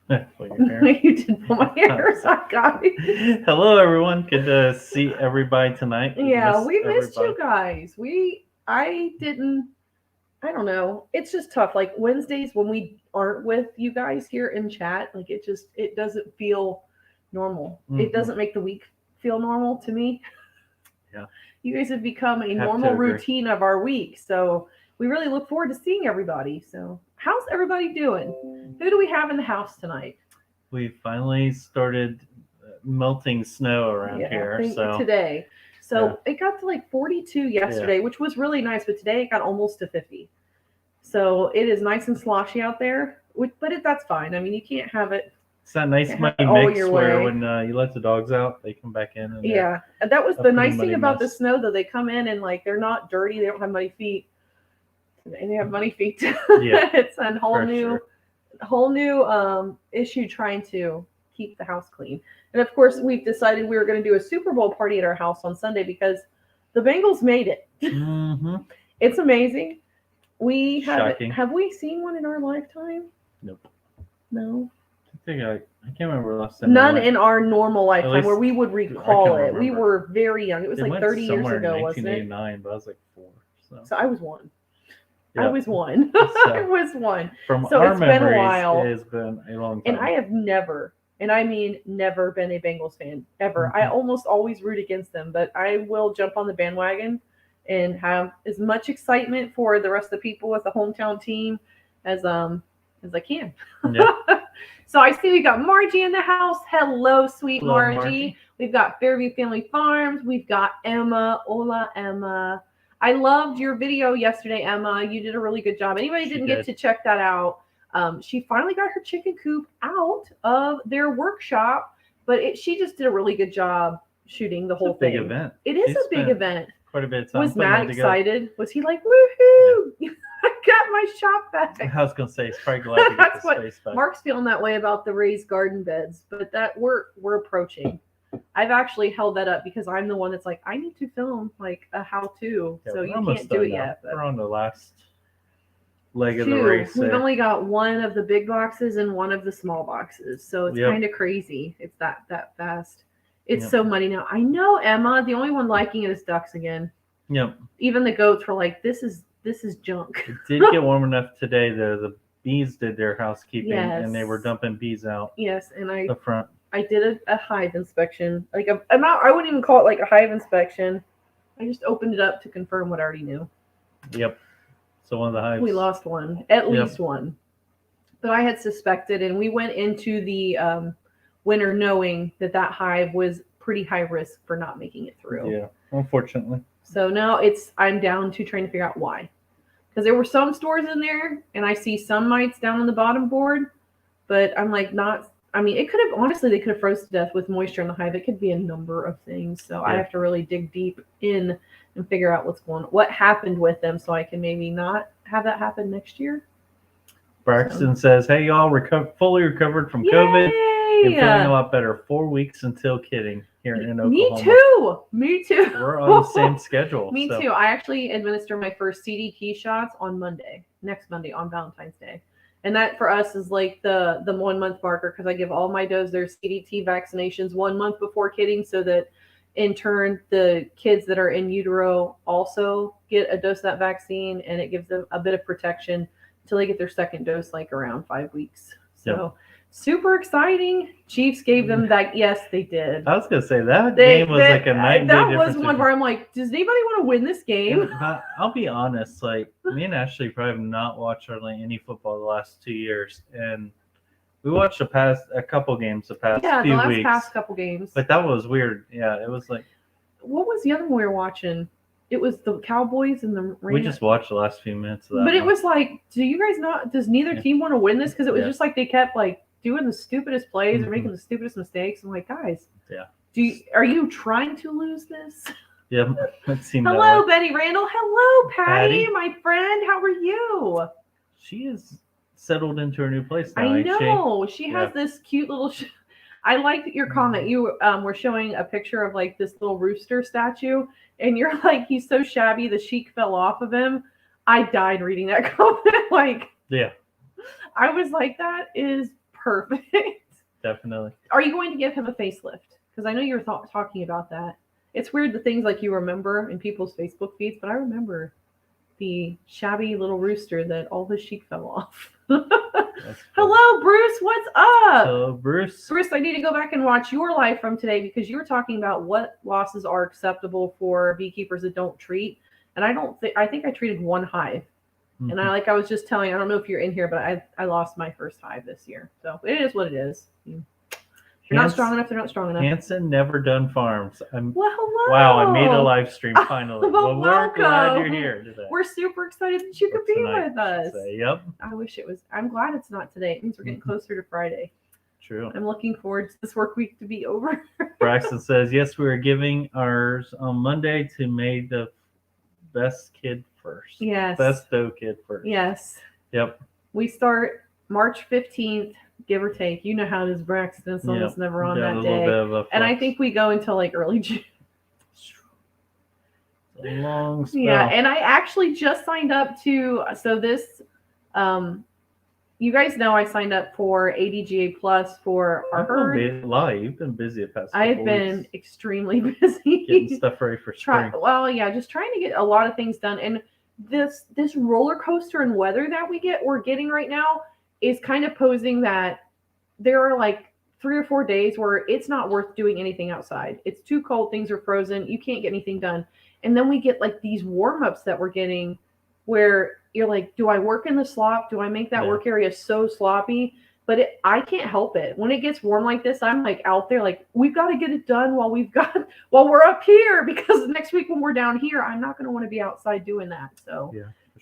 You did pull my hair. So I got it. Hello, everyone. Good to see everybody tonight. Yeah, Missed we missed everybody. you guys. I didn't, I don't know. It's just tough. Like Wednesdays when we aren't with you guys here in chat, like it doesn't feel normal. It Mm-hmm. doesn't make the week feel normal to me. Yeah, You guys have become a have to normal agree. routine of our week. So we really look forward to seeing everybody. So, how's everybody doing? Who do we have in the house tonight? We finally started melting snow around Yeah, I here. think So, today. yeah, So it got to like 42 yeah. yesterday, which was really nice, but today it got almost to 50. So it is nice and sloshy out there, that's fine. I mean, you It's that nice can't have muddy it all mix your where way. when you let the dogs out, they come back in and they're Yeah, and that was a the pretty nice thing muddy about the mess. snow, though. They come in and like they're not dirty. They don't have muddy feet, and they have muddy feet. Yeah, It's a whole for new sure. issue trying to keep the house clean. And of course, we've decided we were going to do a Super Bowl party at our house on Sunday because the Bengals made it. Mm-hmm. It's amazing. We haven't Shocking. have we seen one in our lifetime? Nope. No. I can't remember the last time they None went. in our normal At lifetime where least we would I can recall it. We remember. were very young. It was They like went 30 years somewhere in ago, wasn't it? 1989, but I was like 4. So, So I was one. I yeah. was one. I So, was one. from So our it's been a memories, it while. has been a long And I time. have never, and I mean never, been a Bengals fan ever. I Mhm. almost always root against them, but I will jump on the bandwagon and have as much excitement for the rest of the people with the hometown team as as I can. Yeah. So I see we got Margie in the house. Hello, sweet Hello, Margie. Margie. We've got Fairview Family Farms. We've got Emma. Hola, Emma. I loved your video yesterday, Emma. You did a really good job. Anybody She didn't get did. to check that out, she finally got her chicken coop out of their workshop, but she just did a really good job shooting the It's a whole big thing. event. It is She a big spent event. quite a bit of time Was putting Matt that together. excited? Was he like, Yeah. woohoo! I got my shop back. I was gonna say he's probably glad to get That's the what space back. Mark's feeling that way about the raised garden beds, but that we're approaching. I've actually held that up because I'm the one that's like, I need to film like a how to, Yeah, so we're you almost can't do done it now. yet. But We're on the last leg of the two, race we've there. only got one of the big boxes and one of the small boxes, so it's Yep. kind of crazy. It's that fast. It's Yep. so muddy now. I know, Emma. The only one liking it is ducks again. Yep. Even the goats were like, this is junk. It did get warm enough today. The bees did their housekeeping and they were Yes. dumping bees out Yes, and the front. I did a hive inspection. Like a not, I wouldn't even call it like a hive inspection. I just opened it up to confirm what I already knew. Yep. So one of the hives. We lost one, at Yep. least one. But I had suspected, and we went into the winter knowing that hive was pretty high risk for not making it through. Yeah. Unfortunately. So now I'm down to trying to figure out why. Because there were some stores in there, and I see some mites down on the bottom board, but I'm like, not. I mean, it could have, honestly, they could have froze to death with moisture in the hive. It could be a number of things. So I Yeah. have to really dig deep in and figure out what happened with them, so I can maybe not have that happen next year. Braxton says, "Hey y'all, fully recovered from COVID and feeling a Yay! lot better. 4 weeks until kidding here in Me Oklahoma. too. Me too. We're on the same schedule. Me so. too. I actually administer my first CDT shots on next Monday on Valentine's Day. And that for us is like the 1 month marker because I give all my does their CDT vaccinations 1 month before kidding, so that in turn the kids that are in utero also get a dose of that vaccine, and it gives them a bit of protection until they get their second dose, like around 5 weeks. So Yep. super exciting. Chiefs gave them that. Yes, they did. I was gonna say that game was like a night and day That difference. was one where I'm like, does anybody want to win this game? And I'll be honest, like me and Ashley probably have not watched hardly any football the last 2 years, and we watched a couple games the past few the last weeks. past couple games. But that was weird. Yeah, it was like, what was the other one we were watching? It was the Cowboys and the Rams. We just watched the last few minutes of that. But it was like, do you guys not? Does neither team want to win this? Because it was just like they kept like doing the stupidest plays or making the stupidest mistakes. I'm like, guys, are you trying to lose this? Yeah, it seemed. Hello, Betty Randall. Hello, Patty, my friend. How are you? She is settled into her new place now. I know. She has this cute little. I liked your comment. You were showing a picture of like this little rooster statue, and you're like, he's so shabby, the chic fell off of him. I died reading that comment. Like, yeah, I was like, that is Perfect. Definitely. Are you going to give him a facelift? Because I know you were talking about that. It's weird the things like you remember in people's Facebook feeds, but I remember the shabby little rooster that all the chic fell off. Hello, Bruce. What's up? So, Bruce. Bruce, I need to go back and watch your live from today because you were talking about what losses are acceptable for beekeepers that don't treat. And I think I treated one hive. Mm-hmm. And I was just telling, I don't know if you're in here, but I lost my first hive this year. So it is what it is. You're not strong enough, they're not strong enough. Hanson Never Done Farms. Well, hello. Wow, I made a live stream finally. Well, we're glad welcome. you're here today. We're super excited that you could be Tonight, with us. Yep. I wish it was. I'm glad it's not today. It means we're getting closer to Friday. True. I'm looking forward to this work week to be over. Braxton says, yes, we are giving ours on Monday to May the best kid first. Yes. Best doe kid first. Yes. Yep. We start March 15th, give or take. You know how it is, Braxton. It's almost never on that day. And I think we go until like early June. A long spell. Yeah, and I actually just signed up to, so this, you guys know I signed up for ADGA Plus for our herd. You've been busy the past couple I've been weeks. Extremely busy. Getting stuff ready for spring. Just trying to get a lot of things done. And this roller coaster and weather that we're getting right now is kind of posing that there are like 3 or 4 days where it's not worth doing anything outside. It's too cold, things are frozen, you can't get anything done. And then we get like these warm-ups that we're getting where you're like, do I work in the slop? Do I make that work area so sloppy? But I can't help it. When it gets warm like this, I'm like out there like, we've got to get it done while we're up here, because next week when we're down here, I'm not going to want to be outside doing that. So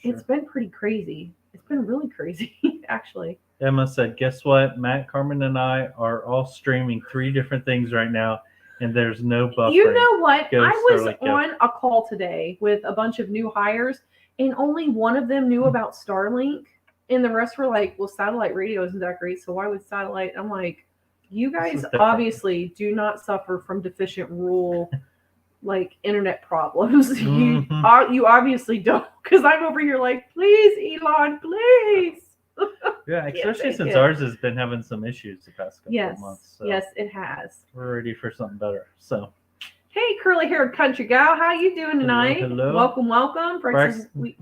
It's been pretty crazy. It's been really crazy, actually. Emma said, guess what? Matt, Carmen, and I are all streaming 3 different things right now, and there's no buffering. You know what? I was on a call today with a bunch of new hires, and only one of them knew about Starlink, and the rest were like, well, satellite radio isn't that great, so why would satellite? I'm like, you guys obviously do not suffer from deficient rural like internet problems. Mm-hmm. You obviously don't, because I'm over here like, please, Elon, please. Yeah, especially since ours has been having some issues the past couple of months. So yes, it has. We're ready for something better. So, hey, curly-haired country gal, how you doing tonight? Hello. Welcome. Braxton,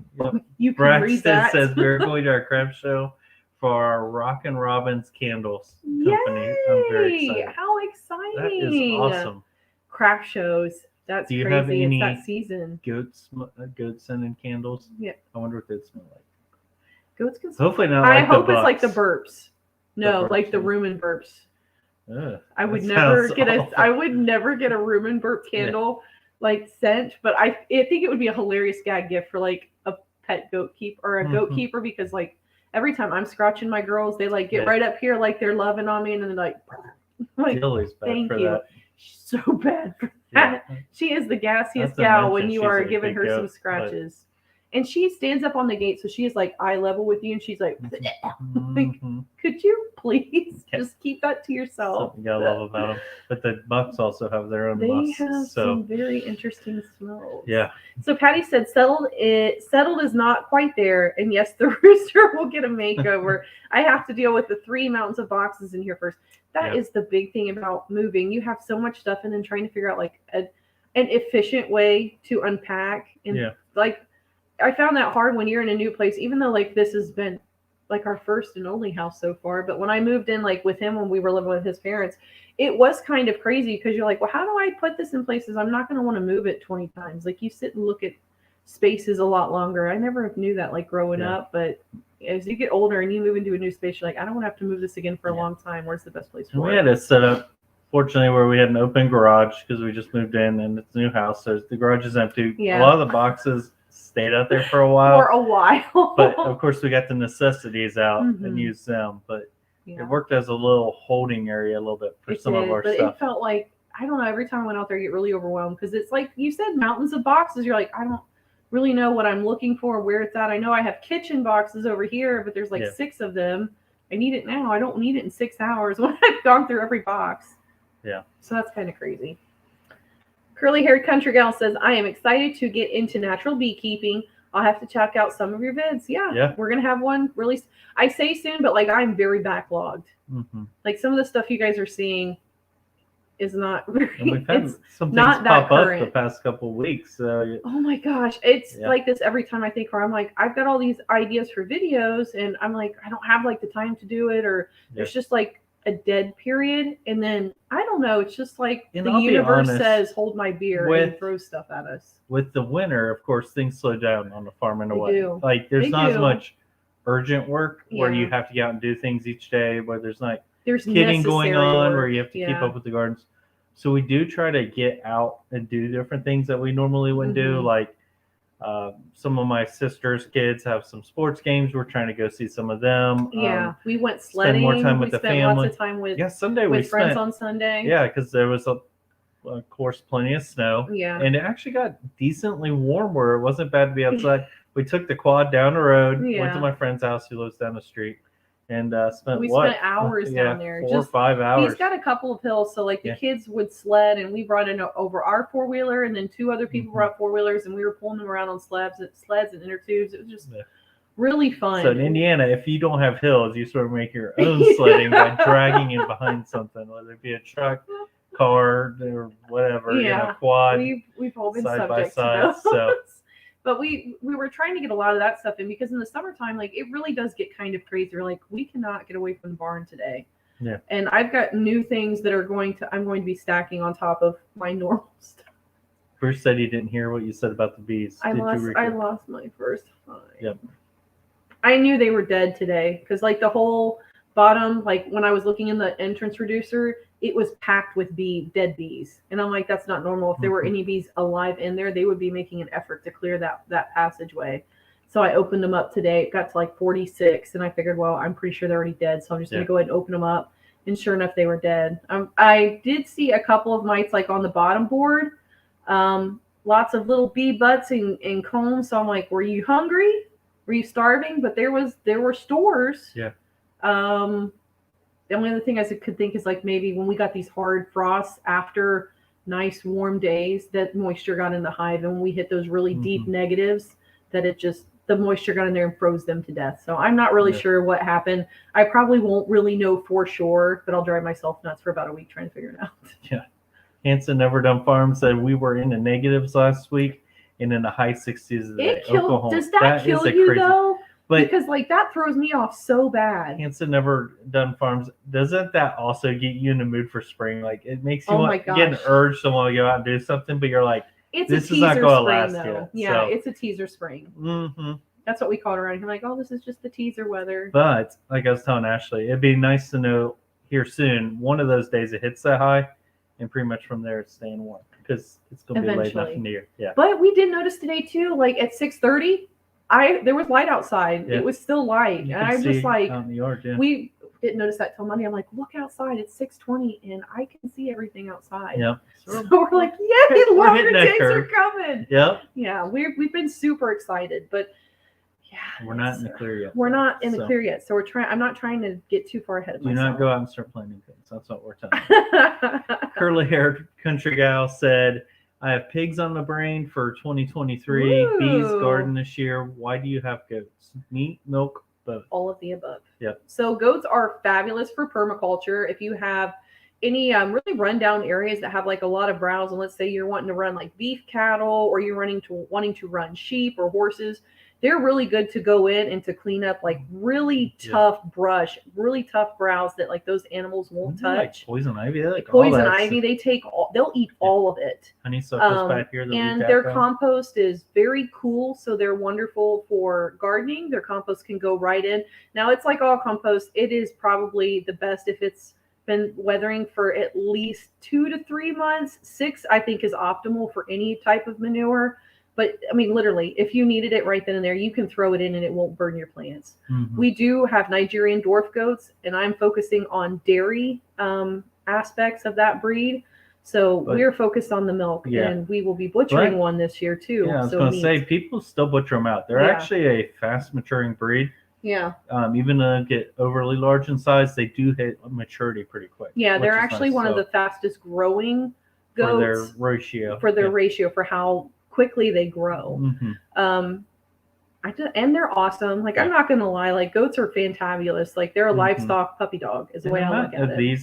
you can read that. Says we're going to our craft show for our Rockin' Robins candles company. Yay! I'm very excited. How exciting! That is awesome. Craft shows. That's Do you crazy. have any it's that season. Goat scented candles? Yeah. I wonder what they'd smell like. Goats can. Hopefully not. I like hope the it's like the bucks. burps. No, burps, like the rumen burps. Ugh, I would that never sounds get awful. I would never get a rumen burp candle like scent, but I think it would be a hilarious gag gift for like a pet goat keeper or a goat keeper, because like every time I'm scratching my girls, they like get right up here like they're loving on me, and then they're like Jilly's bad thank for you. that. She's so bad for that. Yeah. She is the gassiest Not to gal when mention you she's are a giving big her some goat, scratches. And she stands up on the gate, so she is like eye level with you, and she's like, Mm-hmm. could you please just keep that to yourself? Something you gotta love about them. But the bucks also have their own They musts. have So some very interesting smells. yeah. So Patty said, settled is not quite there. And yes, the rooster will get a makeover. I have to deal with the 3 mountains of boxes in here first. That is the big thing about moving. You have so much stuff, and then trying to figure out like an efficient way to unpack. And like, I found that hard when you're in a new place, even though like this has been like our first and only house so far. But when I moved in like with him when we were living with his parents, it was kind of crazy, because you're like, well, how do I put this in places? I'm not going to want to move it 20 times. Like, you sit and look at spaces a lot longer. I never knew that like growing up, but as you get older and you move into a new space, you're like, I don't want to have to move this again for a long time. Where's the best place for it? We had it set up, fortunately, where we had an open garage because we just moved in and it's a new house. So the garage is empty. Yeah. A lot of the boxes stayed out there for a while. But of course, we got the necessities out and used them. But it worked as a little holding area a little bit for some of our stuff. It felt like, I don't know, every time I went out there, I get really overwhelmed, because it's like you said, mountains of boxes. You're like, I don't really know what I'm looking for, where it's at. I know I have kitchen boxes over here, but there's like 6 of them. I need it now. I don't need it in 6 hours when I've gone through every box. Yeah. So that's kind of crazy. Curly-haired country gal says, I am excited to get into natural beekeeping. I'll have to check out some of your vids. Yeah. We're gonna have one released. I say soon, but like I'm very backlogged. Mm-hmm. Like some of the stuff you guys are seeing is not very. And we've had some things not that pop up current. the past couple of weeks. So Oh my gosh, it's Yeah. like this every time I think, or I'm like, I've got all these ideas for videos, and I'm like, I don't have like the time to do it, or there's just like a dead period, and then I don't know, it's just like And the I'll be universe honest, says, hold my beer, and with- throws stuff at us. with the winter, of course, things slow down on the farm in a They way. do. Like there's They not as do. much urgent work where you Yeah. have to get out and do things each day, where there's like There's kidding going necessary on, work. where you have to keep up with the gardens. So we do try to get out and do different things that we normally wouldn't do. Mhm. Like some of my sister's kids have some sports games. We're trying to go see some of them. Yeah, we went spend sledding. more time with we the spent family. lots of time with Sunday we with friends spent on Sunday. Yeah, because there was of course plenty of snow. Yeah. And it actually got decently warm where it wasn't bad to be outside. We took the quad down the road, went Yeah. to my friend's house who lives down the street, and spent We spent hours down there. 4 or 5 hours. He's got a couple of hills, so like the kids would sled, and we brought in over our 4-wheeler, and then 2 other people brought 4-wheelers, and we were pulling them around on sleds and inner tubes. It was just really fun. So in Indiana, if you don't have hills, you sort of make your own sledding by dragging it behind something, whether it be a truck, car, or whatever, quad. We've all been side by subject side, to those. so. But we were trying to get a lot of that stuff in, because in the summertime, like it really does get kind of crazy. We're like, we cannot get away from the barn today. Yeah. And I've got new things that I'm going to be stacking on top of my normal stuff. Bruce said he didn't hear what you said about the bees. I lost my first find. Yep. I knew they were dead today, because like the whole bottom, like when I was looking in the entrance reducer, it was packed with dead bees. And I'm like, that's not normal. If there were any bees alive in there, they would be making an effort to clear that passageway. So I opened them up today. It got to like 46, and I figured, well, I'm pretty sure they're already dead, so I'm just going to go ahead and open them up. And sure enough, they were dead. I did see a couple of mites like on the bottom board. Lots of little bee butts and combs. So I'm like, were you hungry? Were you starving? But there were stores. Yeah. The only other thing I could think is like maybe when we got these hard frosts after nice warm days, that moisture got in the hive, and when we hit those really deep negatives, that the moisture got in there and froze them to death. So I'm not really sure what happened. I probably won't really know for sure, but I'll drive myself nuts for about a week trying to figure it out. Yeah. Hanson Never Done Farm said we were in the negatives last week and in the high 60s today. Oklahoma. Does that kill you though? But because like that throws me off so bad. Hanson Never Done Farms, doesn't that also get you in the mood for spring? Like it makes you get an urge to want to go out and do something, but you're like, this is not going to last yet. Yeah, so. It's a teaser spring. Mm-hmm. That's what we call it around here. Like, oh, this is just the teaser weather. But like I was telling Ashley, it'd be nice to know here soon, one of those days it hits that high, and pretty much from there it's staying warm, because it's going to be late enough in the year. Yeah. But we did notice today too, like at 6:30, there was light outside. Yeah. It was still light, and I'm just like, out in the yard, we didn't notice that till Monday. I'm like, look outside, it's 6:20, and I can see everything outside. Yep. So we're like, yay, longer days are coming. Yep. Yeah, we've been super excited, but yeah, we're not in the clear yet. We're not in the clear yet, so I'm not trying to get too far ahead of myself. Do not go out and start planting things. That's what we're telling you. Curly-haired country gal said, I have pigs on the brain for 2023. Ooh. Bees garden this year. Why do you have goats? Meat, milk, both. All of the above. Yep. So goats are fabulous for permaculture. If you have any really rundown areas that have like a lot of browse, and let's say you're wanting to run like beef cattle, or you're wanting to run sheep or horses, they're really good to go in and to clean up like really tough brush, really tough browse that like those animals won't touch. Like poison ivy, like poison ivy, they'll eat all of it. Honeysuckles back here. And their compost is very cool, so they're wonderful for gardening. Their compost can go right in. Now it's like all compost; it is probably the best if it's been weathering for at least 2 to 3 months. 6, I think, is optimal for any type of manure. But I mean, literally, if you needed it right then and there, you can throw it in and it won't burn your plants. Mm-hmm. We do have Nigerian dwarf goats, and I'm focusing on dairy aspects of that breed. So we're focused on the milk, and we will be butchering one this year too. Yeah, I was going to say, people still butcher them out. They're actually a fast maturing breed. Yeah. Even though they get overly large in size, they do hit maturity pretty quick. Yeah, they're actually one of the fastest growing goats for their ratio. For how quickly they grow. Mm-hmm. And they're awesome. Like, I'm not gonna lie, like goats are fantabulous. Like, they're a livestock puppy dog is the way I look at it.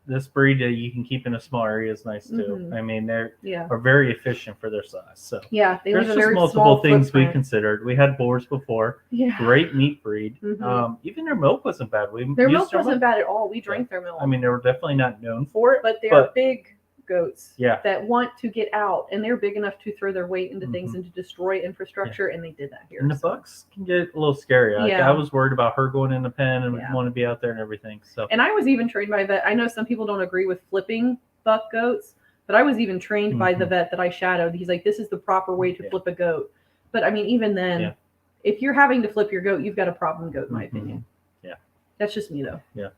This breed that you can keep in a small area is nice too. I mean, they're are very efficient for their size. So yeah, there's just multiple things we considered. We had boars before. Yeah. Great meat breed. Even their milk wasn't bad. Their milk wasn't bad at all. We drank their milk. I mean, they were definitely not known for it. But they're big goats that want to get out, and they're big enough to throw their weight into things and to destroy infrastructure, and they did that here. And the bucks can get a little scary. Like, I was worried about her going in the pen and want to be out there and everything. So, and I was even trained by a vet. I know some people don't agree with flipping buck goats, but I was even trained by the vet that I shadowed. He's like, this is the proper way to flip a goat. But I mean, even then, if you're having to flip your goat, you've got a problem goat, in my opinion. Yeah. That's just me, though. Yeah.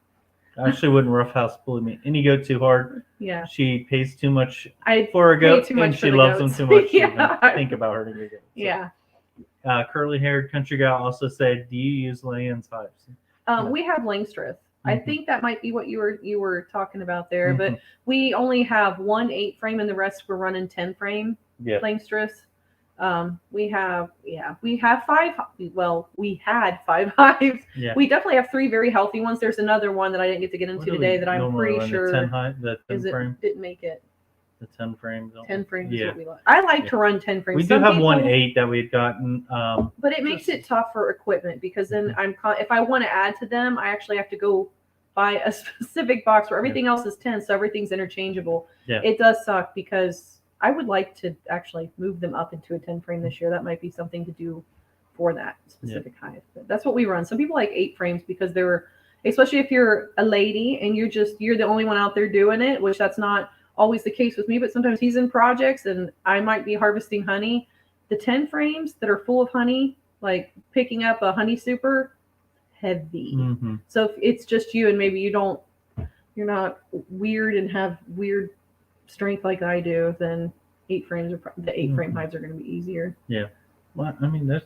I actually wouldn't roughhouse bully me. Any goat too hard. Yeah. She pays too much for a goat, and she loves them too much. To think about hurting your goat. So. Yeah. Curly-haired country gal also said, "Do you use Layens hives?" We have Langstreth. I think that might be what you were talking about there, but we only have 1 8-frame, and the rest we're running 10-frame Langstreths. We have 5. Well, we had 5 hives. Yeah. We definitely have 3 very healthy ones. There's another one that I didn't get to get into today that I'm pretty sure the 10 frame didn't make it. The 10 frames. 10 frames is what we like. I like to run 10 frames. We do have 1 8 that we've gotten. But it makes it tough for equipment because then if I want to add to them, I actually have to go buy a specific box where everything else is 10, so everything's interchangeable. Yeah. It does suck because I would like to actually move them up into a 10 frame this year. That might be something to do for that specific hive. But that's what we run. Some people like 8 frames because they're, especially if you're a lady and you're the only one out there doing it, which that's not always the case with me, but sometimes he's in projects and I might be harvesting honey. The 10 frames that are full of honey, like picking up a honey super, heavy. So if it's just you and maybe you're not weird and have weird strength like I do, then 8 frames the 8-frame hives are going to be easier. Yeah. Well, I mean, there's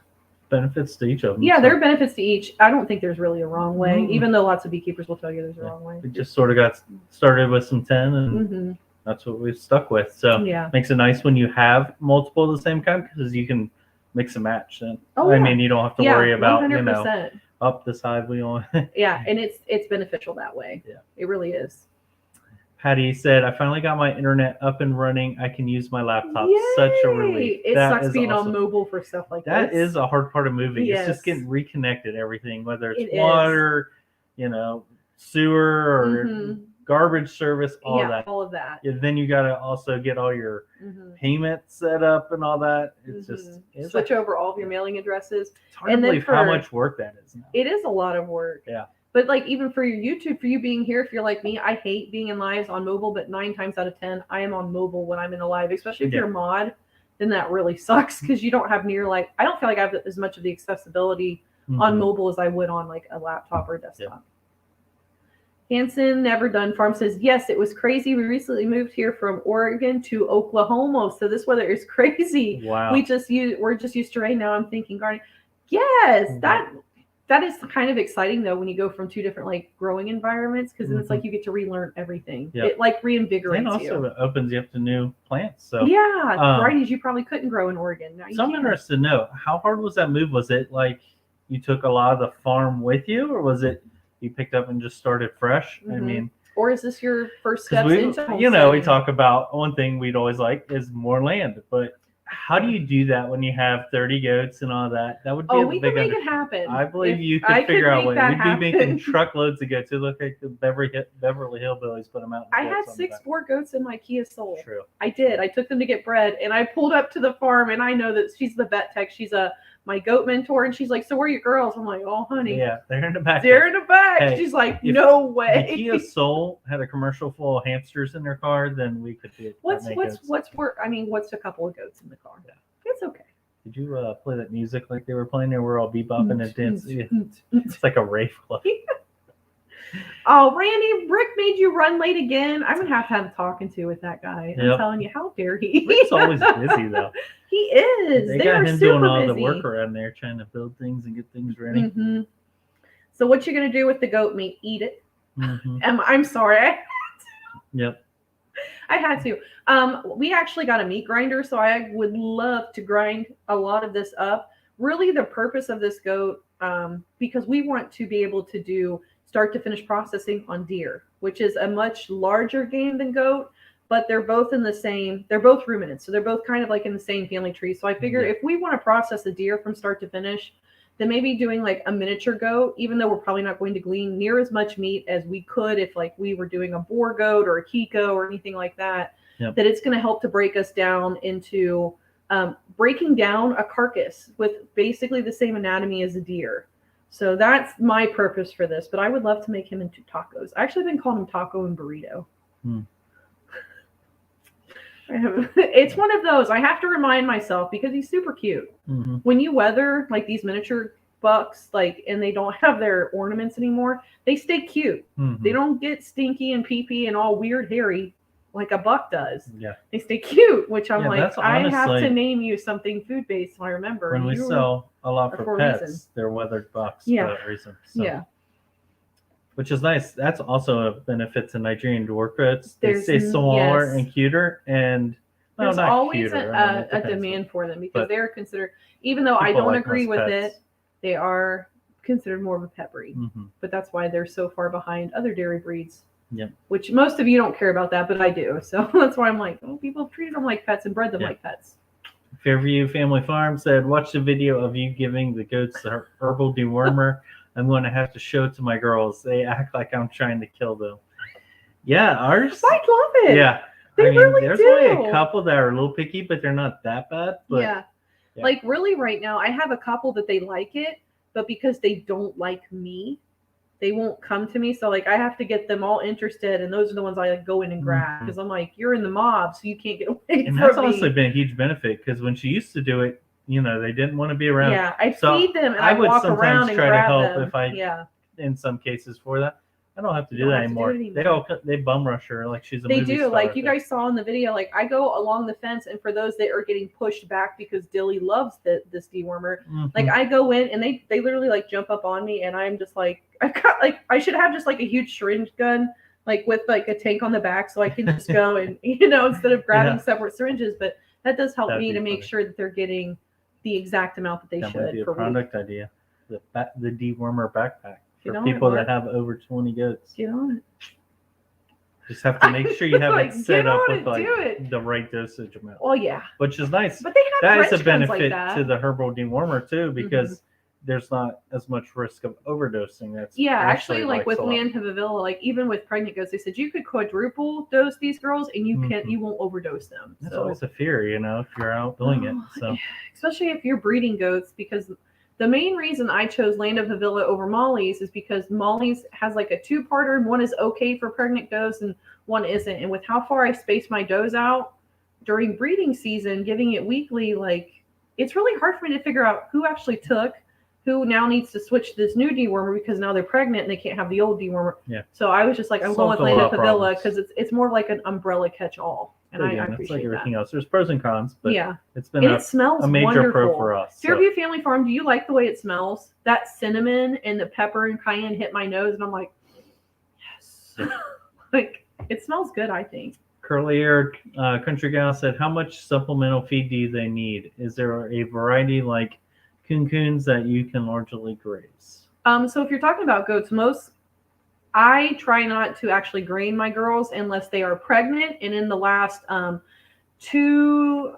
benefits to each of them. Yeah, there are benefits to each. I don't think there's really a wrong way, even though lots of beekeepers will tell you there's a wrong way. We just sort of got started with some 10 and that's what we've stuck with. So makes it nice when you have multiple of the same kind because you can mix and match. And I mean, you don't have to worry about 100%. Up this hive we only. Yeah, and it's beneficial that way. Yeah, it really is. Patty said, "I finally got my internet up and running. I can use my laptop. Yay! Such a relief. It sucks being on mobile for stuff like that. That is a hard part of moving. Yes. It's just getting reconnected. Everything, whether it's water, sewer, or garbage service, all that. All of that. Yeah, then you got to also get all your payments set up and all that. It's just switch over all of your mailing addresses. It's hard to believe how much work that is now. It is a lot of work. Yeah. But like even for your YouTube, for you being here, if you're like me, I hate being in lives on mobile, but 9 times out of 10, I am on mobile when I'm in a live, especially if you're a mod, then that really sucks because you don't have I don't feel like I have as much of the accessibility on mobile as I would on like a laptop or a desktop. Hanson Never Done Farm says, yes, it was crazy. We recently moved here from Oregon to Oklahoma, so this weather is crazy. Wow. We're just used to rain now. I'm thinking gardening. Yes, that is kind of exciting though when you go from 2 different like growing environments because then it's like you get to relearn everything. Yep. It like reinvigorates you. And also it opens you up to new plants. So varieties you probably couldn't grow in Oregon. So I'm interested to know, how hard was that move? Was it like you took a lot of the farm with you, or was it you picked up and just started fresh? I mean, or is this your first steps into homesteading? We talk about one thing we'd always like is more land, but how do you do that when you have 30 goats and all that? That would be we can make it happen. I believe you could figure out a way. We'd be making truckloads of goats. It look like the Beverly Hillbillies put them out. I had 6 sport goats in my Kia Soul. True. I did. I took them to get bred, and I pulled up to the farm, and I know that she's the vet tech. She's my goat mentor, and she's like, so where are your girls? I'm like, oh, honey. Yeah, they're in the back. They're in the back. Hey, she's like, no way. If Kia Soul had a commercial full of hamsters in their car, then we could do it. What's a couple of goats in the car? Yeah. It's okay. Did you play that music like they were playing there? We're all bebopping and dancing. It's like a rave club. Oh, Randy, Rick made you run late again. I'm going to have a talking to with that guy. I'm telling you, how dare he? Rick's always busy, though. He is. They got him doing all the work around there, trying to build things and get things ready. So what you going to do with the goat meat? Eat it? I'm sorry. Yep. I had to. We actually got a meat grinder, so I would love to grind a lot of this up. really the purpose of this goat, because we want to be able to do start to finish processing on deer, which is a much larger game than goat, but they're both they're both ruminants. So they're both kind of like in the same family tree. So I figure if we want to process a deer from start to finish, then maybe doing like a miniature goat, even though we're probably not going to glean near as much meat as we could if like we were doing a boar goat or a Kiko or anything like that, that it's going to help to break us down into breaking down a carcass with basically the same anatomy as a deer. So that's my purpose for this, but I would love to make him into tacos. I actually been calling him taco and burrito. It's one of those I have to remind myself because he's super cute. When you weather like these miniature bucks, like, and they don't have their ornaments anymore, they stay cute. They don't get stinky and pee-pee and all weird hairy like a buck does. They stay cute, which I'm like, I have to name you something food-based so I remember. When we sell a lot for pets, they're weathered bucks for that reason. So. Which is nice. That's also a benefit to Nigerian dwarf goats. They stay smaller and cuter, and there's always a demand for them because they're considered, even though I don't agree with it, they are considered more of a pet breed. But that's why they're so far behind other dairy breeds. Which most of you don't care about that, but I do. So that's why I'm like, oh, people treated them like pets and bred them like pets. Fairview Family Farm said, watch the video of you giving the goats the herbal dewormer. I'm going to have to show it to my girls. They act like I'm trying to kill them. Yeah, ours. I love it. Yeah. They really there's do. only a couple that are a little picky, but they're not that bad. But, Like really right now, I have a couple that they like it, but because they don't like me, they won't come to me. So like I have to get them all interested, and those are the ones I like go in and grab because I'm like, you're in the mob, so you can't get away and that's honestly been a huge benefit because when she used to do it, they didn't want to be around. Yeah, I feed them and I would walk around and try grab to help them. if I, in some cases for that. I don't have to do that anymore. They bum rush her like she's a movie star. They do. Like you guys saw in the video, like I go along the fence, and for those that are getting pushed back because Dilly loves this dewormer, like I go in and they literally like jump up on me, and I'm just like, I've got like I should have just like a huge syringe gun, like with like a tank on the back, so I can just go and instead of grabbing separate syringes. But that does help me to make sure that they're getting the exact amount that they should. Might be a product idea. The dewormer backpack. For people that have over 20 goats. Get on it. Just have to make sure you have it set up with the right dosage amount. Oh yeah. Which is nice. But they have that is a benefit to the herbal dewormer too, because there's not as much risk of overdosing. That's actually like with Manhavavilla, like even with pregnant goats, they said you could quadruple dose these girls and you won't overdose them. That's always a fear, if you're out doing it. So especially if you're breeding goats, because the main reason I chose Land of Havilla over Molly's is because Molly's has like a two-parter, and one is okay for pregnant does and one isn't. And with how far I space my does out during breeding season, giving it weekly, like it's really hard for me to figure out who actually took, who now needs to switch to this new dewormer because now they're pregnant and they can't have the old dewormer. So I was just like, I'm going with Land of Havilla because it's more like an umbrella catch-all. And I appreciate it's like everything that. else. There's pros and cons, but it's been it smells a major wonderful. pro for us. Fairview Family Farm, do you like the way it smells? That cinnamon and the pepper and cayenne hit my nose, and I'm like, yes. Like, it smells good, I think. Curly-haired country gal said, how much supplemental feed do they need? Is there a variety like coons that you can largely graze? So if you're talking about goats, I try not to actually grain my girls unless they are pregnant and in the last 1.5 to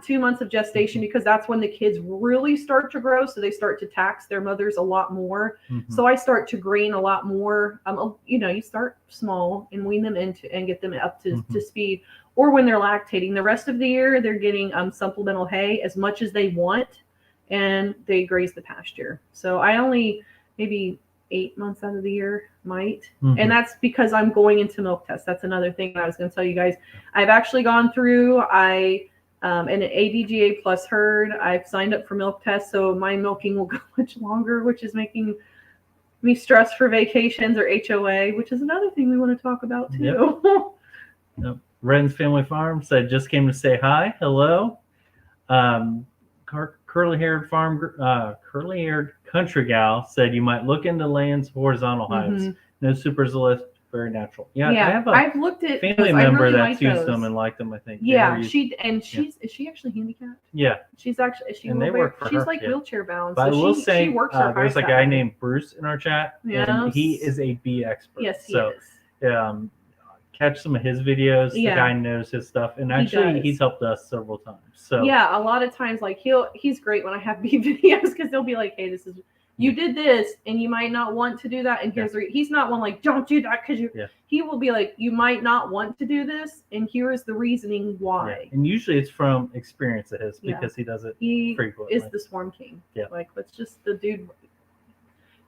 2 months of gestation, because that's when the kids really start to grow. So they start to tax their mothers a lot more. So I start to grain a lot more. You start small and wean them into and get them up to speed. Or when they're lactating, the rest of the year they're getting supplemental hay as much as they want, and they graze the pasture. So I only maybe 8 months out of the year might. And that's because I'm going into milk tests. That's another thing I was going to tell you guys. I've actually gone through an ADGA plus herd. I've signed up for milk tests, so my milking will go much longer, which is making me stressed for vacations or HOA, which is another thing we want to talk about too. Ren's Family Farm said, just came to say hi. Hello. Curly-haired country gal said you might look into Land's horizontal hives. No super very natural. Yeah, I have I've looked at family member that's used them and liked them. I think. Yeah, is she actually handicapped? Yeah, she's like wheelchair bound. But so I will say, she works her there's a guy named Bruce in our chat, and he is a bee expert. Yes, he is. Catch some of his videos. The guy knows his stuff, and actually he's helped us several times. So yeah, a lot of times, like he's great when I have bee videos because he'll be like, hey, this is. You did this, and you might not want to do that. And here's he's not one like, don't do that because you. Yeah. He will be like, you might not want to do this, and here is the reasoning why. Yeah. And usually it's from experience of his because he does it frequently. He is the swarm king. Yeah. Like, let's just the dude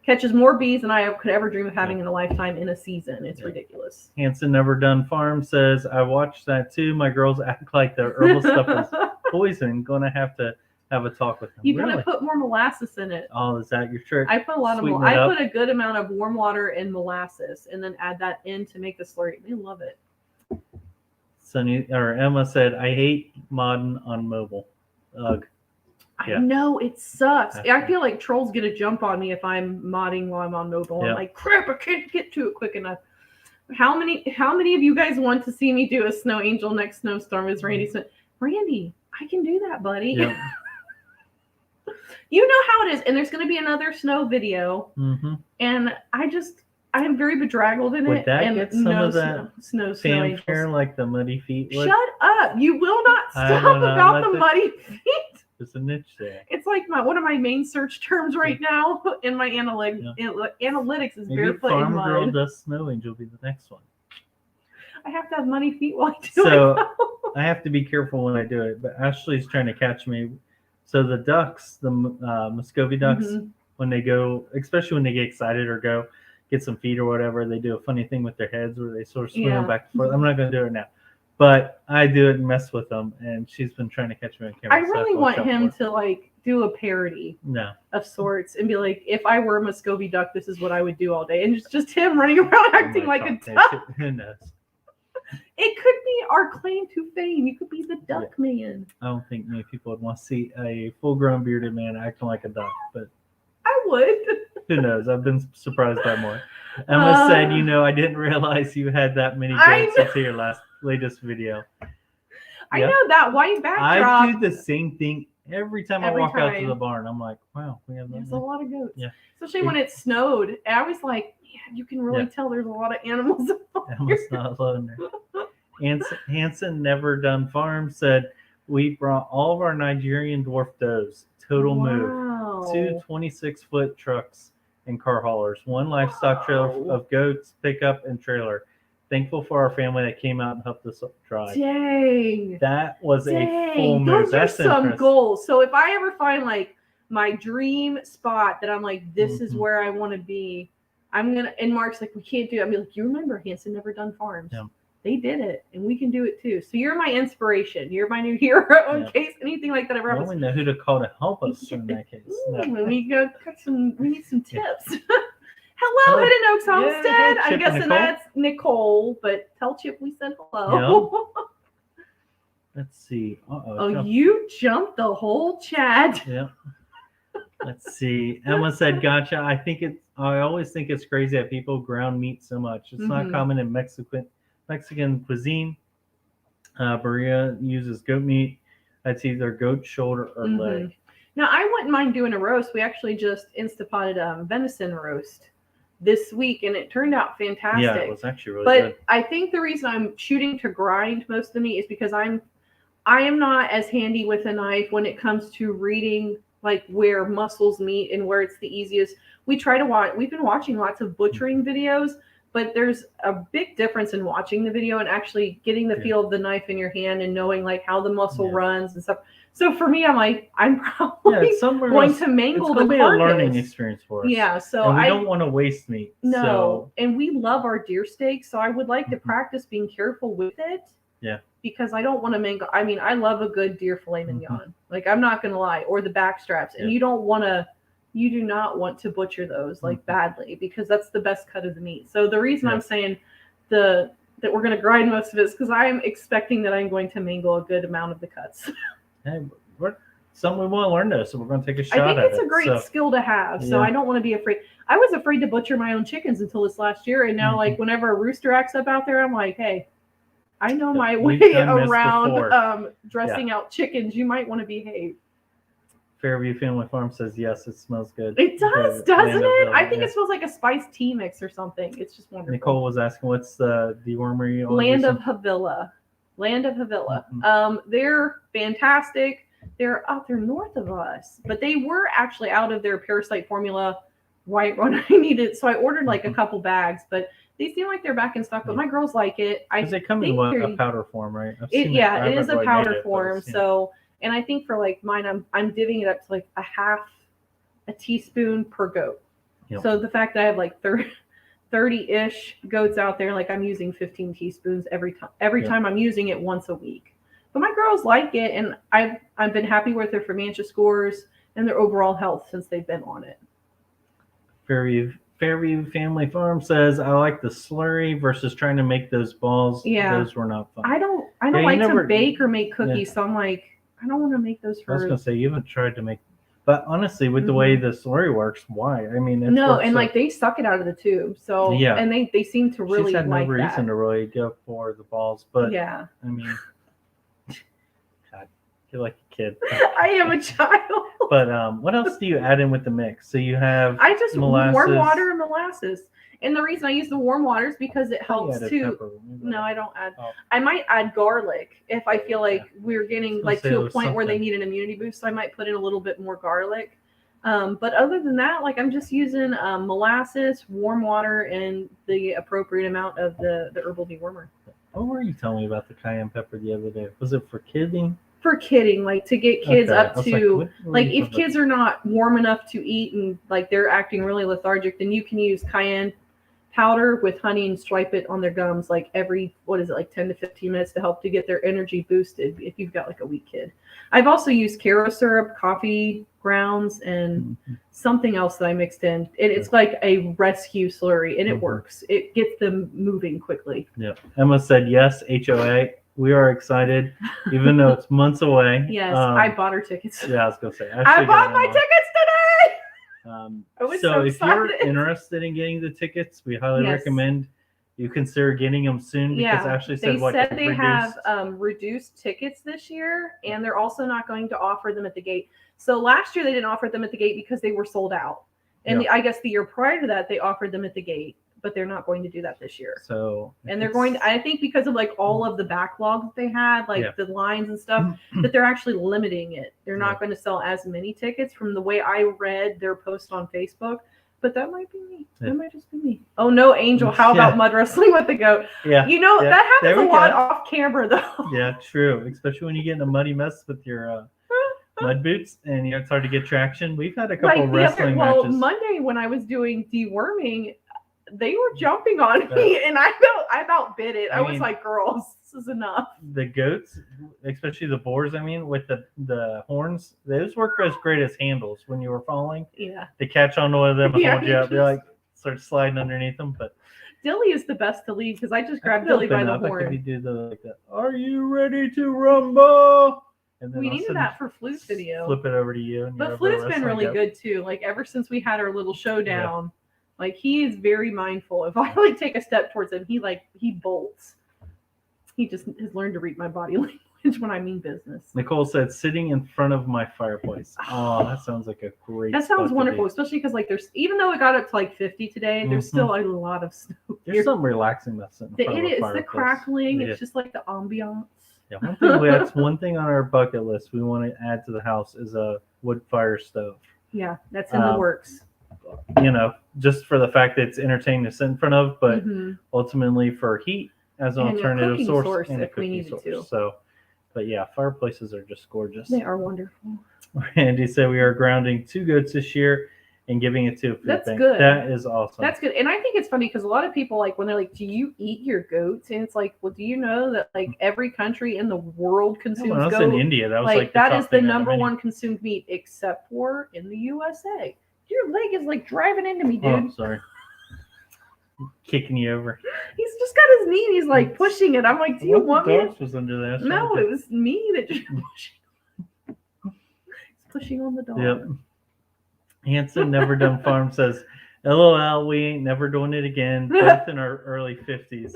catches more bees than I could ever dream of having in a lifetime in a season. It's ridiculous. Hanson Never Done Farm says, I watched that too. My girls act like the herbal stuff is poison. Gonna have to have a talk with them. You gotta put more molasses in it. Oh, is that your trick? I put a lot of I put a good amount of warm water and molasses, and then add that in to make the slurry. They love it. Emma said, "I hate modding on mobile." Ugh. I know it sucks. I feel like trolls get a jump on me if I'm modding while I'm on mobile. I'm like, crap, I can't get to it quick enough. How many of you guys want to see me do a snow angel next snowstorm? Is Randy Smith? Randy, I can do that, buddy. Yep. You know how it is, and there's going to be another snow video, and I'm very bedraggled in it. Would that get some of that snow fanfare like the muddy feet? Shut up! You will not stop about the muddy feet. There's a niche there. It's like one of my main search terms right now in my analytics is maybe barefoot Farm in mud. Girl Does Snow Angel will be the next one. I have to have muddy feet while I do it. So I have to be careful when I do it. But Ashley's trying to catch me. So the ducks, the Muscovy ducks, when they go, especially when they get excited or go get some feed or whatever, they do a funny thing with their heads where they sort of swim them back and forth. I'm not going to do it now. But I do it and mess with them, and she's been trying to catch me on camera. I really want him to like do a parody of sorts and be like, if I were a Muscovy duck, this is what I would do all day. And it's just him running around acting like a duck. Who knows? It could be our claim to fame. You could be the duck man. I don't think many people would want to see a full-grown bearded man acting like a duck, but I would. Who knows? I've been surprised by more. Emma said, I didn't realize you had that many goats until your latest video. I know that white backdrop. I do the same thing every time I walk out to the barn. I'm like, wow, we have there's a lot of goats. Yeah. Especially when it snowed. I was like, man, you can really tell there's a lot of animals. Emma's not alone there. Hanson Never Done Farm said, we brought all of our Nigerian dwarf does. Total move. 2 26-foot trucks and car haulers. 1 livestock trailer of goats, pickup, and trailer. Thankful for our family that came out and helped us drive. Dang. That was a full move. Those are some goals. So if I ever find like my dream spot that I'm like, this is where I want to be, I'm going to, and Mark's like, we can't do it. I'll be like, you remember Hanson Never Done Farms. Yeah. They did it, and we can do it too. So you're my inspiration. You're my new hero in case anything like that ever happens. We know who to call to help us in that case. We need some tips. Hello, Hidden Oaks Homestead. I'm guessing Nicole. That's Nicole, but tell Chip we said hello. Yep. Let's see. You jumped the whole chat. Yeah. Let's see. Emma said, gotcha. I always think it's crazy that people ground meat so much. It's not common in Mexican cuisine. Berea uses goat meat. That's either goat shoulder or leg. Now, I wouldn't mind doing a roast. We actually just Instapotted venison roast this week, and it turned out fantastic. Yeah, it was actually really good. But I think the reason I'm shooting to grind most of the meat is because I am not as handy with a knife when it comes to reading like where muscles meet and where it's the easiest. We've been watching lots of butchering videos, but there's a big difference in watching the video and actually getting the feel of the knife in your hand and knowing like how the muscle runs and stuff. So for me, I'm like, I'm probably going to mangle the carcass. It's going to be a learning experience for us. Yeah, so and we don't want to waste meat. No, and we love our deer steak, so I would like to practice being careful with it. Yeah. Because I don't want to mangle. I mean, I love a good deer filet mignon. Like, I'm not going to lie. Or the back straps. And you do not want to butcher those like badly because that's the best cut of the meat. So the reason I'm saying that we're going to grind most of it is because I'm expecting that I'm going to mangle a good amount of the cuts. Hey, something we want to learn though, so we're going to take a shot at it. I think it's a great skill to have, so I don't want to be afraid. I was afraid to butcher my own chickens until this last year, and now like whenever a rooster acts up out there, I'm like, hey, I know my way around dressing out chickens. You might want to behave. Fairview Family Farm says yes, it smells good. It does, doesn't it? I think it smells like a spiced tea mix or something. It's just wonderful. Nicole was asking, what's the dewormery? Land of Havila. They're fantastic. They're out there north of us, but they were actually out of their parasite formula right when I needed. So I ordered like a couple bags, but they seem like they're back in stock. But my girls like it. They come in a powder form, right? It is a powder form. So, and I think for like mine, I'm divvying it up to like a teaspoon per goat. Yep. So the fact that I have like 30-ish goats out there, like I'm using 15 teaspoons every time I'm using it once a week. But my girls like it, and I've been happy with their Fermantia scores and their overall health since they've been on it. Fairview Family Farm says, I like the slurry versus trying to make those balls. Yeah. Those were not fun. I don't like to bake or make cookies, so I'm like, I don't want to make those for... I was going to say, you haven't tried to make... But honestly, with the way the slurry works, why? I mean, like they suck it out of the tube. So, yeah. And they seem to really like that. She's had no reason to really go for the balls, but yeah. I mean... God, you're like a kid. I am a child. But what else do you add in with the mix? So you have molasses. Warm water and molasses. And the reason I use the warm water is because it helps too. No, I don't add. Oh. I might add garlic if I feel like we're getting like to a point where they need an immunity boost. So I might put in a little bit more garlic. But other than that, like I'm just using molasses, warm water, and the appropriate amount of the herbal dewormer. What were you telling me about the cayenne pepper the other day? Was it for kidding? For kidding, like to get kids up to like if kids are not warm enough to eat and like they're acting really lethargic, then you can use cayenne powder with honey and swipe it on their gums like every 10 to 15 minutes to help to get their energy boosted if you've got like a weak kid. I've also used Caro syrup, coffee grounds, and something else that I mixed in. It's like a rescue slurry, and it works. It gets them moving quickly. Yeah. Emma said yes, HOA. We are excited, even though it's months away. Yes, I bought her tickets. Yeah, I was going to say. I bought my tickets today! So if you're interested in getting the tickets, we highly recommend you consider getting them soon because Ashley said they have reduced tickets this year, and they're also not going to offer them at the gate. So last year they didn't offer them at the gate because they were sold out. And I guess the year prior to that, they offered them at the gate, but they're not going to do that this year. So, and they're going to, I think because of like all of the backlog that they had, like the lines and stuff, that they're actually limiting it. They're not going to sell as many tickets from the way I read their post on Facebook, but that might be me. That might just be me. Oh no, Angel, how about mud wrestling with the goat? Yeah. You know, that happens a lot off camera though. Yeah, true. Especially when you get in a muddy mess with your mud boots and it's hard to get traction. We've had a couple wrestling matches. Well, Monday when I was doing deworming, they were jumping on me, and I outbid it. I was like, girls, this is enough. The goats, especially the boars, with the horns, those work as great as handles when you were falling. Yeah. They catch onto one of them and hold you up. They're like, start sliding underneath them. But Dilly is the best to lead because I just grabbed Dilly by the horn. If you do like that, are you ready to rumble? And then we needed that for Flute's video. Flip it over to you. But Flute's been really good too. Like ever since we had our little showdown. Yeah. Like he is very mindful. If I like take a step towards him, he bolts. He just has learned to read my body language when I mean business. Nicole said, "Sitting in front of my fireplace." Oh, that sounds like a great. That sounds wonderful, especially because like there's even though it got up to like 50 today, there's still a lot of snow. There's something relaxing about sitting in front of a fireplace. The crackling. It's just like the ambiance. Yeah, that's one thing on our bucket list we want to add to the house is a wood fire stove. Yeah, that's in the works. Just for the fact that it's entertaining to sit in front of, but ultimately for heat as an alternative source and a cooking source. So, but yeah, fireplaces are just gorgeous. They are wonderful. Randy said we are grounding 2 goats this year and giving it to a food bank. That's good. That is awesome. That's good. And I think it's funny because a lot of people like when they're like, do you eat your goats? And it's like, well, do you know that like every country in the world consumes goats? When I was in India, that was like that is the number one consumed meat except for in the USA. Your leg is like driving into me, dude. Oh, sorry. Kicking you over. He's just got his knee and he's like pushing it. I'm like, do you want me? The was under there. No, it was me that just pushing. He's pushing on the dog. Yep. Hanson Never Done Farm says, LOL, we ain't never doing it again. Both in our early 50s.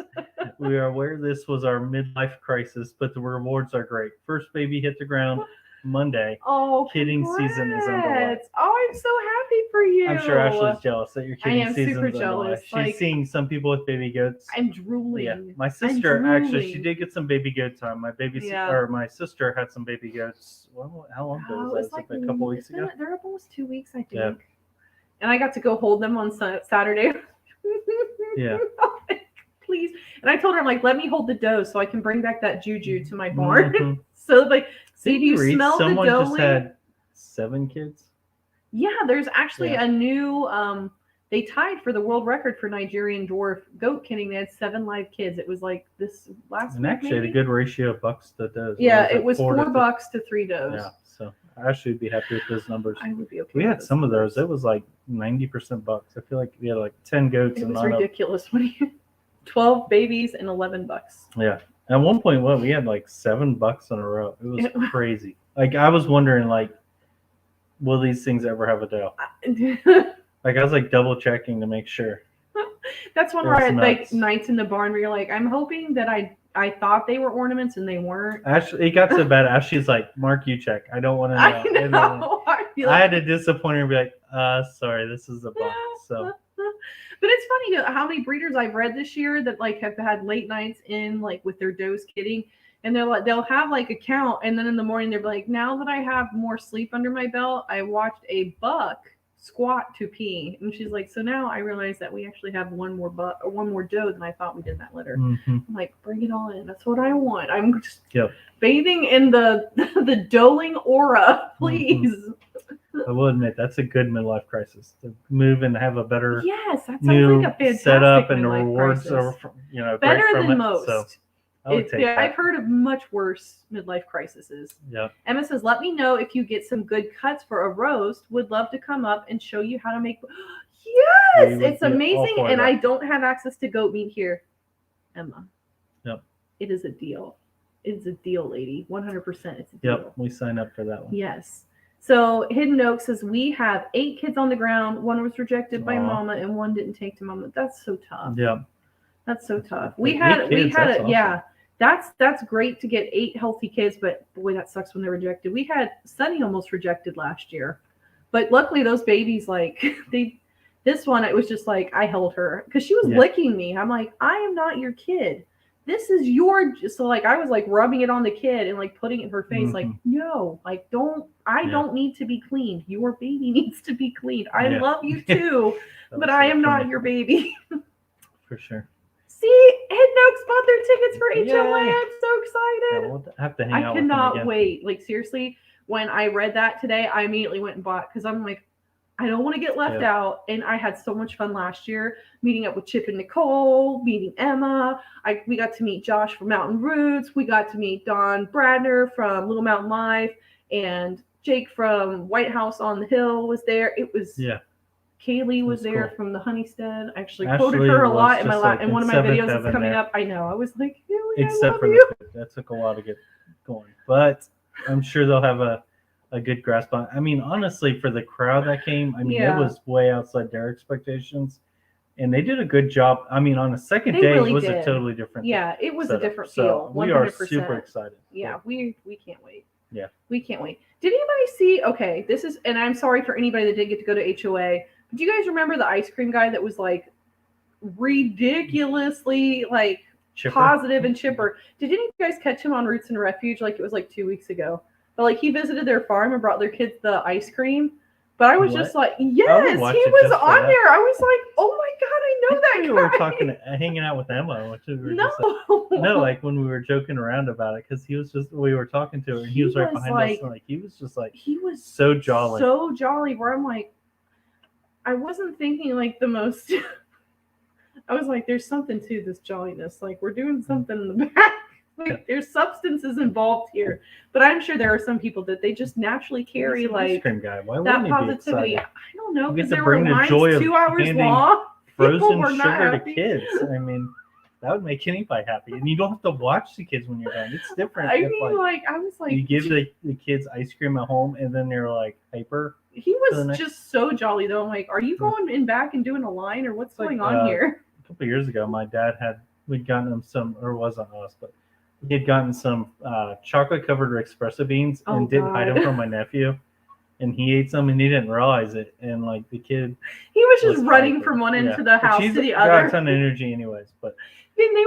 We are aware this was our midlife crisis, but the rewards are great. First baby hit the ground Monday. Oh, kidding congrats. season is underway. Oh, I'm so happy for you. I'm sure Ashley's jealous that your kidding season is underway. Super jealous. She's seeing some people with baby goats. I'm drooling. Yeah, my sister actually, she did get some baby goat time. My my sister had some baby goats. Well, how long ago was that? Like a couple weeks ago. They're almost 2 weeks, I think. Yeah. And I got to go hold them on Saturday. Yeah. Please. And I told her, I'm like, let me hold the dough so I can bring back that juju to my barn. Mm-hmm. So like, see, do you smell the dough? Someone just had 7 kids. Yeah, there's actually a new. They tied for the world record for Nigerian dwarf goat kidding. They had 7 live kids. It was like this last week. And actually, had a good ratio of bucks to does. Yeah, it was 4 bucks to 3 does. Yeah, so I should be happy with those numbers. I would be okay. We had some of those. It was like 90% bucks. I feel like we had like 10 goats. It was ridiculous. 12 babies and 11 bucks. Yeah. At one point, we had like 7 bucks in a row. It was crazy. Like I was wondering, like, will these things ever have a doe? Like I was like double checking to make sure. That's one where I had like nights in the barn where you're like, I'm hoping that I thought they were ornaments and they weren't. Actually, it got so bad. Ashley's like, Mark, you check. I don't want to know. I know. I had to disappoint her and be like, sorry, this is a box. So. But it's funny how many breeders I've read this year that like have had late nights in like with their does kidding, and they're like they'll have like a count, and then in the morning they're like, now that I have more sleep under my belt, I watched a buck squat to pee, and she's like, so now I realize that we actually have one more doe than I thought we did that litter. Mm-hmm. I'm like, bring it all in. That's what I want. I'm just bathing in the doeling aura, please. Mm-hmm. I will admit that's a good midlife crisis to move and have a better that sounds like a fantastic setup, and the rewards are better than it, most. So I've heard of much worse midlife crises. Yeah. Emma says, let me know if you get some good cuts for a roast. Would love to come up and show you how to make. Yes, it's amazing, and I don't have access to goat meat here, Emma. Yep. It is a deal. It's a deal, lady. 100%. It's a deal. Yep, we sign up for that one. Yes. So Hidden Oak says, we have 8 kids on the ground. 1 was rejected by mama and 1 didn't take to mama. That's so tough. Yeah. That's so tough. We had awesome. Yeah. That's great to get 8 healthy kids, but boy, that sucks when they're rejected. We had Sunny almost rejected last year. But luckily those babies, like this one, it was just like I held her because she was licking me. I'm like, I am not your kid. This is so like I was like rubbing it on the kid and like putting it in her face, like, no, like don't need to be cleaned. Your baby needs to be cleaned. I love you too, but I am not your baby. For sure. See, Hidden Oaks bought their tickets for HOA. I'm so excited. Yeah, we'll have to hang out I cannot wait. Like seriously, when I read that today, I immediately went and bought because I'm like, I don't want to get left out. And I had so much fun last year meeting up with Chip and Nicole, meeting Emma. We got to meet Josh from Mountain Roots. We got to meet Don Bradner from Little Mountain Life, and Jake from White House on the Hill was there. It was Kaylee was there from the Honeystead. I actually quoted her a lot in one of my videos that's coming up. I know. I was like, Haley, I love you. That took a while to get going, but I'm sure they'll have a good grasp on. I mean, honestly, for the crowd that came, I mean, it was way outside their expectations, and they did a good job. I mean, on the second day, it was a totally different. Yeah, it was a different feel. 100%. We are super excited. Yeah, we can't wait. Yeah, we can't wait. Did anybody see? Okay, this is, and I'm sorry for anybody that did get to go to HOA. But do you guys remember the ice cream guy that was like ridiculously like chipper. Positive and chipper? Did any of you guys catch him on Roots and Refuge? Like it was like 2 weeks ago. But like he visited their farm and brought their kids the ice cream. But I was just like, yes, he was on there. I was like, oh my God, I know that guy. We were hanging out with Emma. Which we were like when we were joking around about it, because we were talking to her and he was right behind us. And like he was so jolly. So jolly where I'm like, I wasn't thinking like the most, I was like, there's something to this jolliness. Like we're doing something in the back. Like there's substances involved here, but I'm sure there are some people that they just naturally carry like ice cream guy. Why that positivity. I don't know, because there were lines 2 hours long. Frozen sugar to kids. I mean, that would make anybody happy, and you don't have to watch the kids when you're done. It's different. I mean, I was like, you give the kids ice cream at home, and then they're like hyper. He was just so jolly though. I'm like, are you going in back and doing a line or what's going on here? A couple of years ago, my dad we'd gotten him some, or it wasn't us, but he had gotten some chocolate covered espresso beans and didn't hide them from my nephew. And he ate some and he didn't realize it. And like the kid, he was just running from one end to the house to the other. Got a ton of energy, anyways. But then they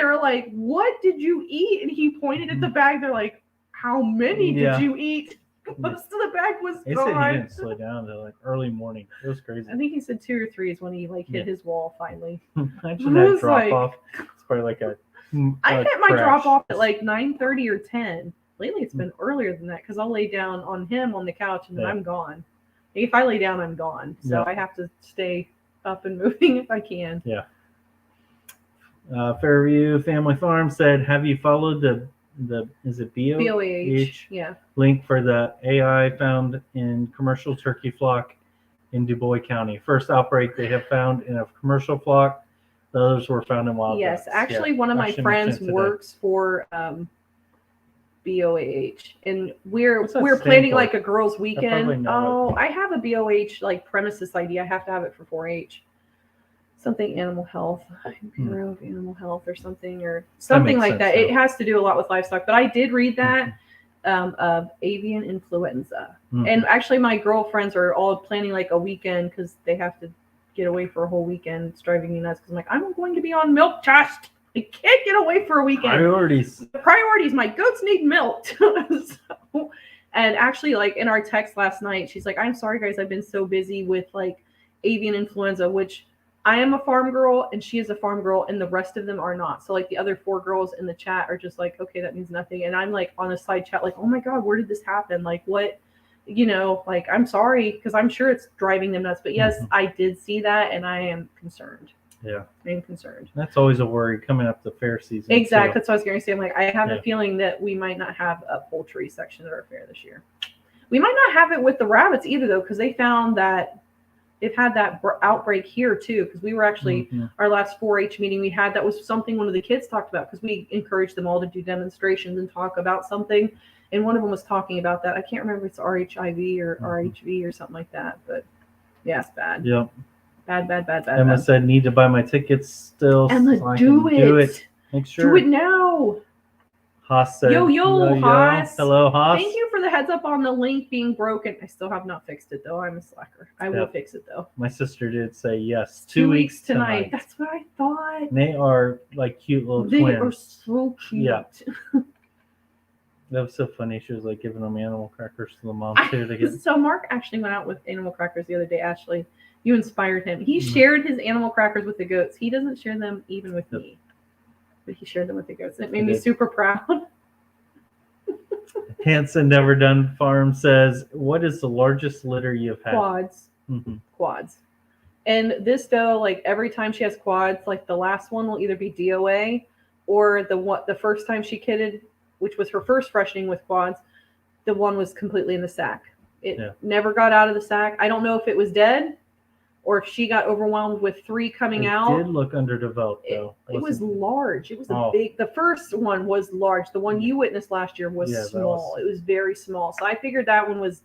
were like, "What did you eat?" And he pointed at the bag. They're like, "How many did you eat?" Most of the bag was gone. They said he didn't slow down until like early morning. It was crazy. I think he said 2 or 3 is when he like hit his wall finally. Imagine that drop off. It's probably like I hit my drop off at like 9:30 or 10. Lately, it's been earlier than that because I'll lay down on him on the couch and then I'm gone. If I lay down, I'm gone. So I have to stay up and moving if I can. Yeah. Fairview Family Farm said, "Have you followed the is it BOH link for the AI found in commercial turkey flock in Dubois County? First outbreak they have found in a commercial flock. The others were found in wild. Yes, actually, one of my friends works for BOH, and we're planning like a girls' weekend. I have a BOH like premises ID. I have to have it for 4-H. Something animal health, Bureau of Animal Health, or something like that. It has to do a lot with livestock. But I did read that of avian influenza, and actually, my girlfriends are all planning like a weekend because they have to get away for a whole weekend. It's driving me nuts because I'm like, I'm going to be on milk test. I can't get away for a weekend. Priorities. My goats need milk. And actually, like in our text last night, she's like, "I'm sorry, guys. I've been so busy with like avian influenza," which I am a farm girl and she is a farm girl and the rest of them are not. So like the other 4 girls in the chat are just like, okay, that means nothing. And I'm like on a side chat, like, oh my God, where did this happen? Like what, like, I'm sorry, because I'm sure it's driving them nuts. But yes, I did see that and I am concerned. Yeah. I'm concerned. That's always a worry coming up the fair season. Exactly. That's what I was going to say. I'm like, I have a feeling that we might not have a poultry section at our fair this year. We might not have it with the rabbits either, though, because they found that they've had that outbreak here, too, because we were actually, our last 4-H meeting we had, that was something one of the kids talked about, because we encouraged them all to do demonstrations and talk about something. And one of them was talking about that. I can't remember if it's RHIV or RHV or something like that, but yeah, it's bad. Yep. Bad. Emma said, "Need to buy my tickets still." Emma, so do it. Make sure. Do it now. Haas said, Yo, Haas. Hello, Haas. Thank you for the heads up on the link being broken. I still have not fixed it, though. I'm a slacker. I will fix it, though. My sister did say yes. 2 weeks tonight. That's what I thought. They are like cute little twins. They are so cute. Yeah. That was so funny. She was like giving them animal crackers to the mom, too. So Mark actually went out with animal crackers the other day, Ashley. You inspired him. He shared his animal crackers with the goats. He doesn't share them even with me. But he shared them with the goats. It made me super proud. Hanson Never Done Farm says, "What is the largest litter you've had?" Quads. Quads. And this, though, like every time she has quads, like the last one will either be DOA or the first time she kidded, which was her first freshening with quads, the one was completely in the sack. It never got out of the sack. I don't know if it was dead or if she got overwhelmed with 3 coming out. It did look underdeveloped, though. It was large. It was the first one was large. The one you witnessed last year was small. It was very small. So I figured that one was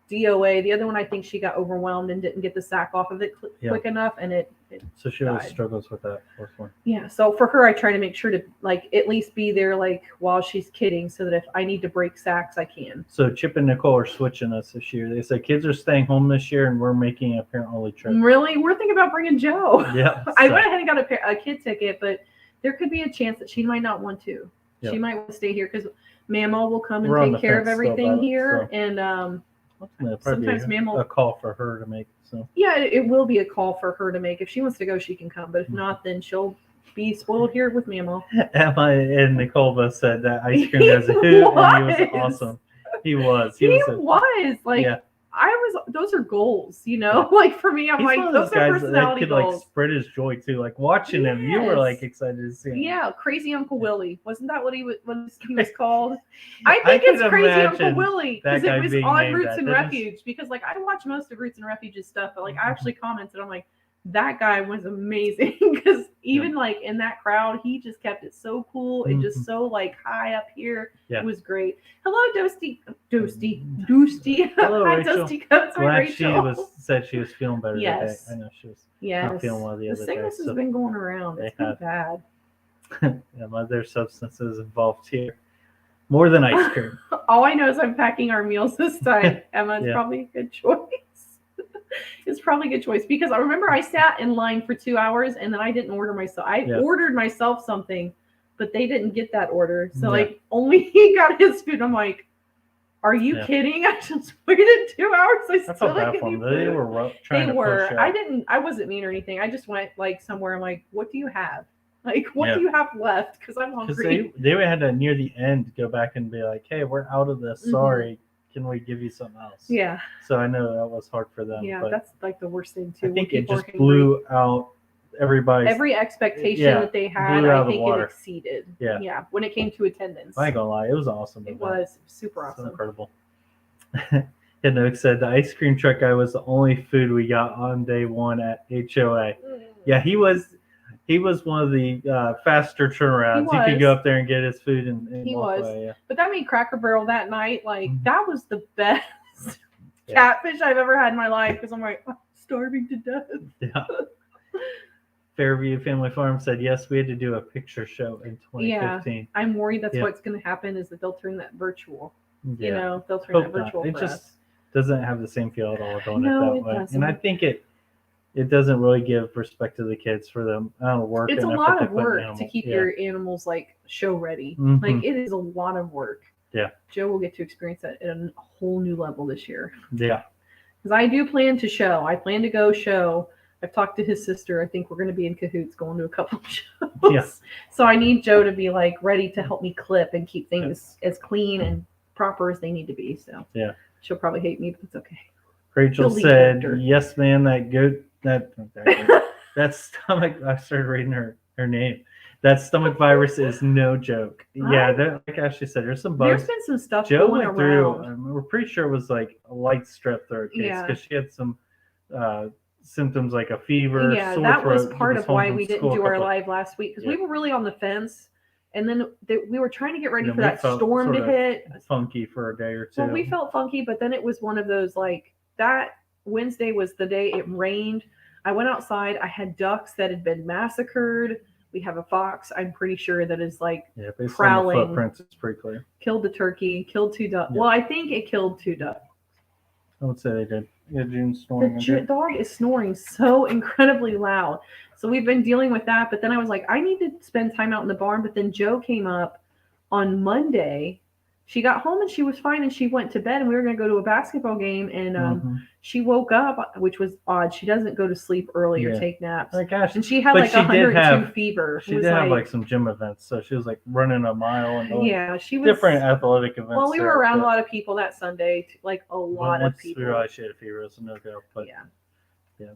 DOA. The other one, I think she got overwhelmed and didn't get the sack off of it quick enough, and it so she always struggles with that fourth one. Yeah, so for her, I try to make sure to like at least be there like while she's kidding, so that if I need to break sacks, I can. So Chip and Nicole are switching us this year. They say kids are staying home this year, and we're making a parent-only trip. Really, we're thinking about bringing Joe. Yeah, I went ahead and got a kid ticket, but there could be a chance that she might not want to. She might want to stay here because Mama will come and take care of everything here, and sometimes Mama a call for her to make. So yeah, it will be a call for her to make. If she wants to go, she can come, but if not, then she'll be spoiled here with Mama. Emma and Nicole both said that ice cream has a hoot, and he was awesome. He was. He was like. Yeah. Those are goals, like for me, I'm like, those are personality could, goals. Like spread his joy too, like watching him, you were like excited to see him. Yeah, Crazy Uncle Willie. Wasn't that what he was called? I think it's Crazy Uncle Willie because it was on Roots and Refuge. Because like I watch most of Roots and Refuge's stuff, but like I actually commented, I'm like, that guy was amazing because even like in that crowd, he just kept it so cool and just so like high up here. It was great. Hello, Doosty. Hello, Hi, Rachel. Doosty. Glad Rachel. She said she was feeling better today. I know she was not feeling well the other day. The sickness has been going around. It's been bad. There's substances involved here. More than ice cream. All I know is I'm packing our meals this time. Emma, it's probably a good choice. It's probably a good choice because I remember I sat in line for 2 hours and then I didn't order myself. I ordered myself something, but they didn't get that order. So like only he got his food. I'm like, are you kidding? I just waited 2 hours. I still didn't get any food. They were trying to push out. I wasn't mean or anything. I just went like somewhere. I'm like, what do you have? Like, what do you have left? Because I'm hungry. They had to, near the end, go back and be like, hey, we're out of this. Sorry. Can we give you something else? Yeah. So I know that was hard for them. Yeah, that's like the worst thing, too. I think it just blew out everybody's... Every expectation that they had, I think it exceeded. Yeah. Yeah, when it came to attendance. I ain't gonna lie. It was awesome. It was super awesome. So incredible. Noak said the ice cream truck guy was the only food we got on day one at HOA. Yeah, he was one of the faster turnarounds. He could go up there and get his food and walk away. Yeah. But that made Cracker Barrel that night, like, that was the best catfish I've ever had in my life because I'm like, I'm starving to death. Yeah. Fairview Family Farm said, yes, we had to do a picture show in 2015. Yeah, I'm worried that's what's going to happen is that they'll turn that virtual. Yeah. You know, they'll turn that virtual. It just doesn't have the same feel at all doing it that way. Doesn't. And I think it doesn't really give respect to the kids for them. Work. It's a lot of work to keep your animals like show ready. Mm-hmm. Like it is a lot of work. Yeah. Joe will get to experience that at a whole new level this year. Yeah. Because I do plan to show. I plan to go show. I've talked to his sister. I think we're going to be in cahoots going to a couple of shows. Yeah. So I need Joe to be like ready to help me clip and keep things as clean and proper as they need to be. So yeah. She'll probably hate me, but it's okay. Rachel said, yes, man, that stomach, I started reading her name. That stomach virus is no joke. Yeah, like Ashley said, there's some bugs. There's been some stuff Joe going went around. We're pretty sure it was like a light strep throat case because she had some symptoms like a fever. Yeah, that was part of why we didn't do our live last week because we were really on the fence. And then we were trying to get ready for that storm to hit. Funky for a day or two. Well, we felt funky, but then it was one of those like that Wednesday was the day it rained. I went outside. I had ducks that had been massacred. We have a fox. I'm pretty sure that is like prowling. On the footprints, it's pretty clear. Killed the turkey. Killed 2 ducks. Yeah. Well, I think it killed 2 ducks. I would say they did. Yeah, June's snoring. The dog is snoring so incredibly loud. So we've been dealing with that. But then I was like, I need to spend time out in the barn. But then Joe came up on Monday. She got home and she was fine and she went to bed and we were going to go to a basketball game and she woke up, which was odd. She doesn't go to sleep early or take naps. Oh, gosh. And she had like 102 fever. She did have like some gym events. So she was like running a mile and she was different athletic events. Well, we were around a lot of people that Sunday, like a lot of people. We realized she had a fever, so no go. But yeah,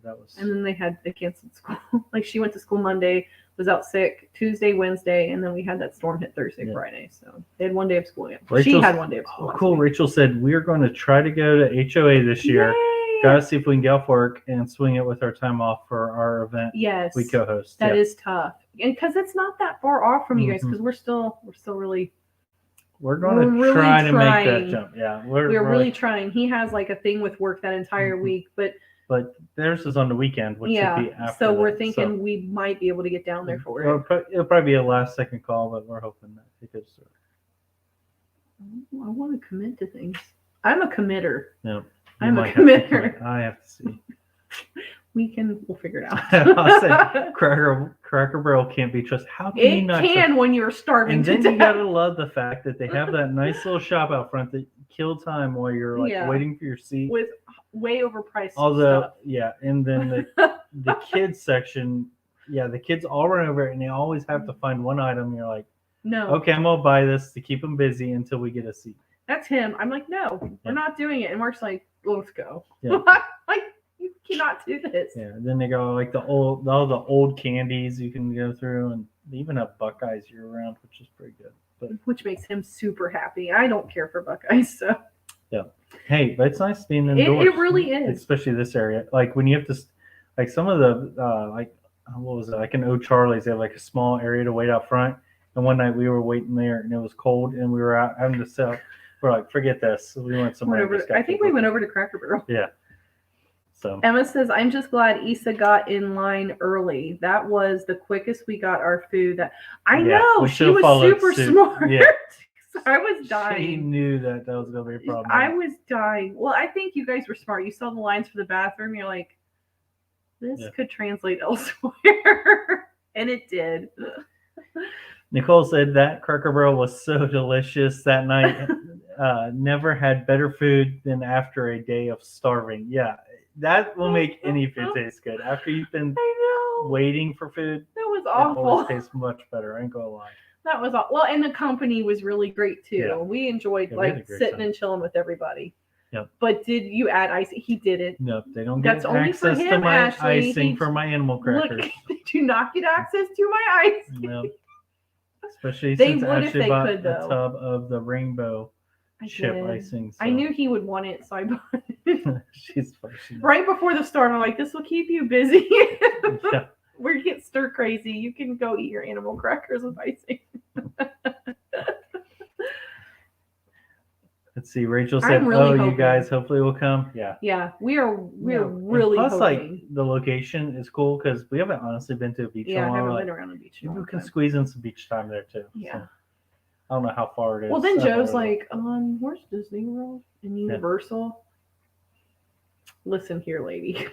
that was. And then they canceled school. Like she went to school Monday, was out sick Tuesday, Wednesday, and then we had that storm hit Thursday, Friday. So they had 1 day of school. She had 1 day of school. Oh, cool. Rachel said we're going to try to go to HOA this year. Yay! Got to see if we can get off work and swing it with our time off for our event. Yes, we co-host. That is tough, and because it's not that far off from you guys, because we're still really. We're going to try to make that jump. Yeah, we're really trying. He has like a thing with work that entire week, but theirs is on the weekend, which should be after. So we're thinking we might be able to get down there for it. It'll probably be a last-second call, but we're hoping that because I want to commit to things. I'm a committer. No, I'm a committer. I have to see. We'll figure it out. I'll say Cracker Barrel can't be trusted. How can you not? It can when you're starving. And then you gotta love the fact that they have that nice little shop out front that kill time while you're like waiting for your seat with way overpriced stuff. And then the kids section, the kids all run over it and they always have to find one item. You're like, no, okay, I'm gonna buy this to keep them busy until we get a seat. That's him. I'm like, no, we're not doing it. And Mark's like, let's go. Yeah. Like, you cannot do this. Yeah. Then they go like all the old candies you can go through, and they even have Buckeyes year round, which is pretty good. Which makes him super happy. I don't care for Buckeyes, so. Yeah. Hey, but it's nice being indoors. It really is. Especially this area. Like when you have to, Like some of the like what was it? Like in O'Charlie's, they have like a small area to wait out front. And one night we were waiting there, and it was cold, and we were out having to sell. We're like, forget this. We went somewhere. I think we went over to Cracker Barrel. Yeah. So Emma says, "I'm just glad Issa got in line early. That was the quickest we got our food. That I know she was super smart. Yeah." I was dying. She knew that was going to be a problem. I was dying. Well, I think you guys were smart. You saw the lines for the bathroom. You're like, this could translate elsewhere. And it did. Nicole said that Cracker Barrel was so delicious that night. Never had better food than after a day of starving. Yeah, that will make any food taste good. After you've been waiting for food, that was awful. It always tastes much better. I ain't going to lie. That was all. Well, and the company was really great too. Yeah. We enjoyed sitting and chilling with everybody. Yep. But did you add icing? He didn't. No, they don't get access to my icing for my animal crackers. Look, they do not get access to my icing. No. Especially since Ashley bought a tub of the rainbow chip icing. So. I knew he would want it, so I bought it. She's funny. Right before the storm, I'm like, this will keep you busy. Yeah. Where you get stir crazy, you can go eat your animal crackers with icing. Let's see. Rachel said, really you guys hopefully will come." Yeah. Yeah, we're really plus, hoping. Like the location is cool because we haven't honestly been to a beach. Yeah, I haven't been around a beach. Maybe we can squeeze in some beach time there too. Yeah. So, I don't know how far it is. Well, then Joe's like, where's Disney World and Universal? Yeah. Listen here, lady.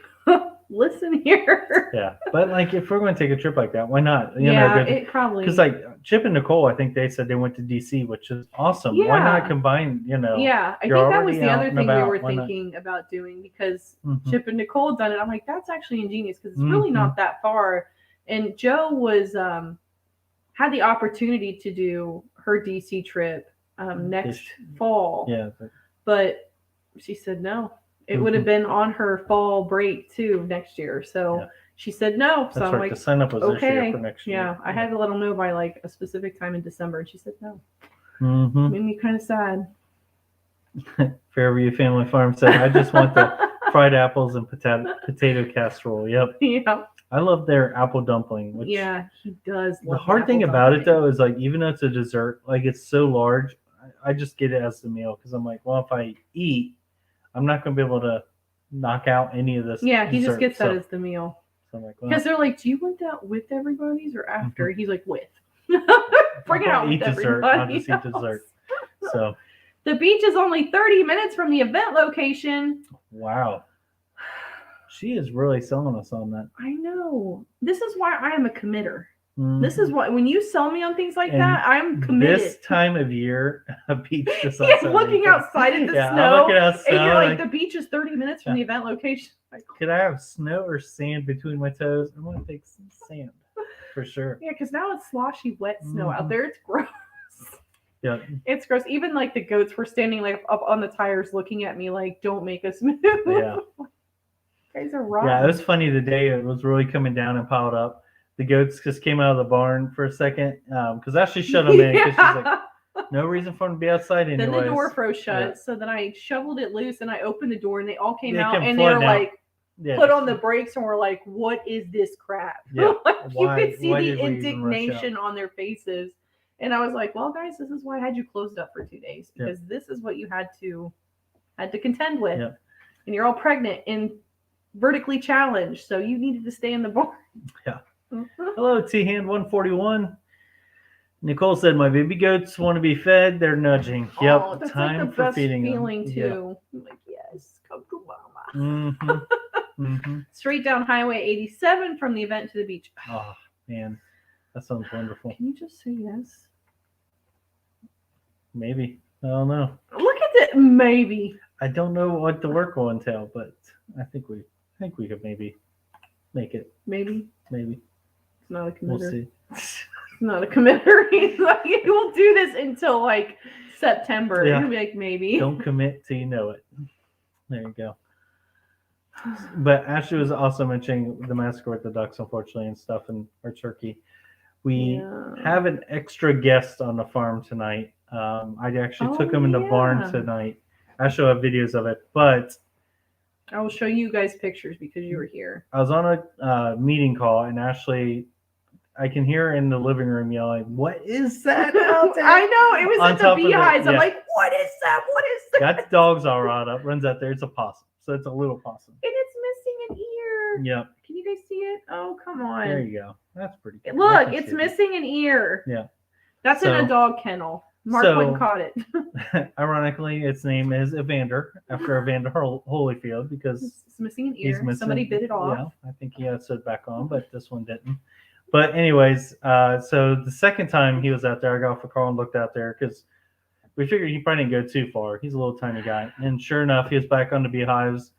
Listen here. Yeah, but like if we're going to take a trip like that, why not? It probably because like Chip and Nicole, I think they said they went to DC, which is awesome. Yeah. Why not combine? Yeah, I think that was the other thing we were thinking about doing because Chip and Nicole done it. I'm like, that's actually ingenious because it's really not that far. And Joe was had the opportunity to do her DC trip next fall. Yeah, but she said no. It would have been on her fall break too next year. So she said no. So I'm like, the sign up was this year for next year. Yeah, I had to let them know by like a specific time in December, and she said no. Mm-hmm. Made me kind of sad. Fairview Family Farm said, "I just want the fried apples and potato casserole." Yep. Yeah. I love their apple dumpling. Which he does. The hard thing about it though is like even though it's a dessert, like it's so large, I just get it as the meal because I'm like, well, if I eat, I'm not going to be able to knock out any of this. Yeah, he just gets that as the meal. So I'm like, because they're like, do you want that with everybody's or after? He's like, with. Bring it out with dessert. I'll just eat dessert. So the beach is only 30 minutes from the event location. Wow. She is really selling us on that. I know. This is why I am a committer. This is what when you sell me on things like that, I'm committed. This time of year, a beach just looking outside at the snow. I'm looking at snow, and you're like, the beach is 30 minutes from the event location. Could I have snow or sand between my toes? I'm gonna take some sand for sure. Yeah, because now it's sloshy, wet snow out there. It's gross. Yeah, it's gross. Even like the goats were standing like up on the tires, looking at me like, "Don't make us move." Yeah, guys are wrong. Yeah, it was funny the day it was really coming down and piled up. The goats just came out of the barn for a second because Ashley shut them in because she's like, no reason for them to be outside anyways. Then the door froze shut, so then I shoveled it loose and I opened the door and they all came out and they were like, put on the brakes and were like, what is this crap? Yeah. You could see the indignation on their faces. And I was like, well, guys, this is why I had you closed up for 2 days because this is what you had to contend with. Yep. And you're all pregnant and vertically challenged, so you needed to stay in the barn. Yeah. Hello, T-Hand 141. Nicole said, "My baby goats want to be fed. They're nudging." Yep, that's time like the for best feeding feeling them. too. Yeah. I'm like, yes, come to mama. Mm-hmm. Straight down Highway 87 from the event to the beach. Oh man, that sounds wonderful. Can you just say yes? Maybe. I don't know. Look at it. Maybe. I don't know what the work will entail, but I think we could maybe make it. Maybe. It's not a committer. We'll see. It's not a committer. He's like, we'll do this until like September. Yeah. He'll be like, maybe. Don't commit till you know it. There you go. But Ashley was also mentioning the massacre with the ducks, unfortunately, and stuff, and our turkey. We have an extra guest on the farm tonight. I actually took him in the barn tonight. I show have videos of it, but I will show you guys pictures because you were here. I was on a meeting call, and Ashley, I can hear her in the living room yelling, "What is that out there?" I know, it was at the beehives. I'm like, what is that? What is that? That dog's all riled up, runs out there. It's a possum. So it's a little possum. And it's missing an ear. Yep. Can you guys see it? Oh, come on. There you go. That's pretty good. Look, it's missing an ear. Yeah. That's in a dog kennel. Mark went and caught it. Ironically, its name is Evander, after Evander Holyfield, because it's missing an ear. Somebody bit it off. Yeah, I think he had sewed back on, but this one didn't. But anyways, so the second time he was out there, I got off the car and looked out there because we figured he probably didn't go too far. He's a little tiny guy. And sure enough, he was back on the beehives.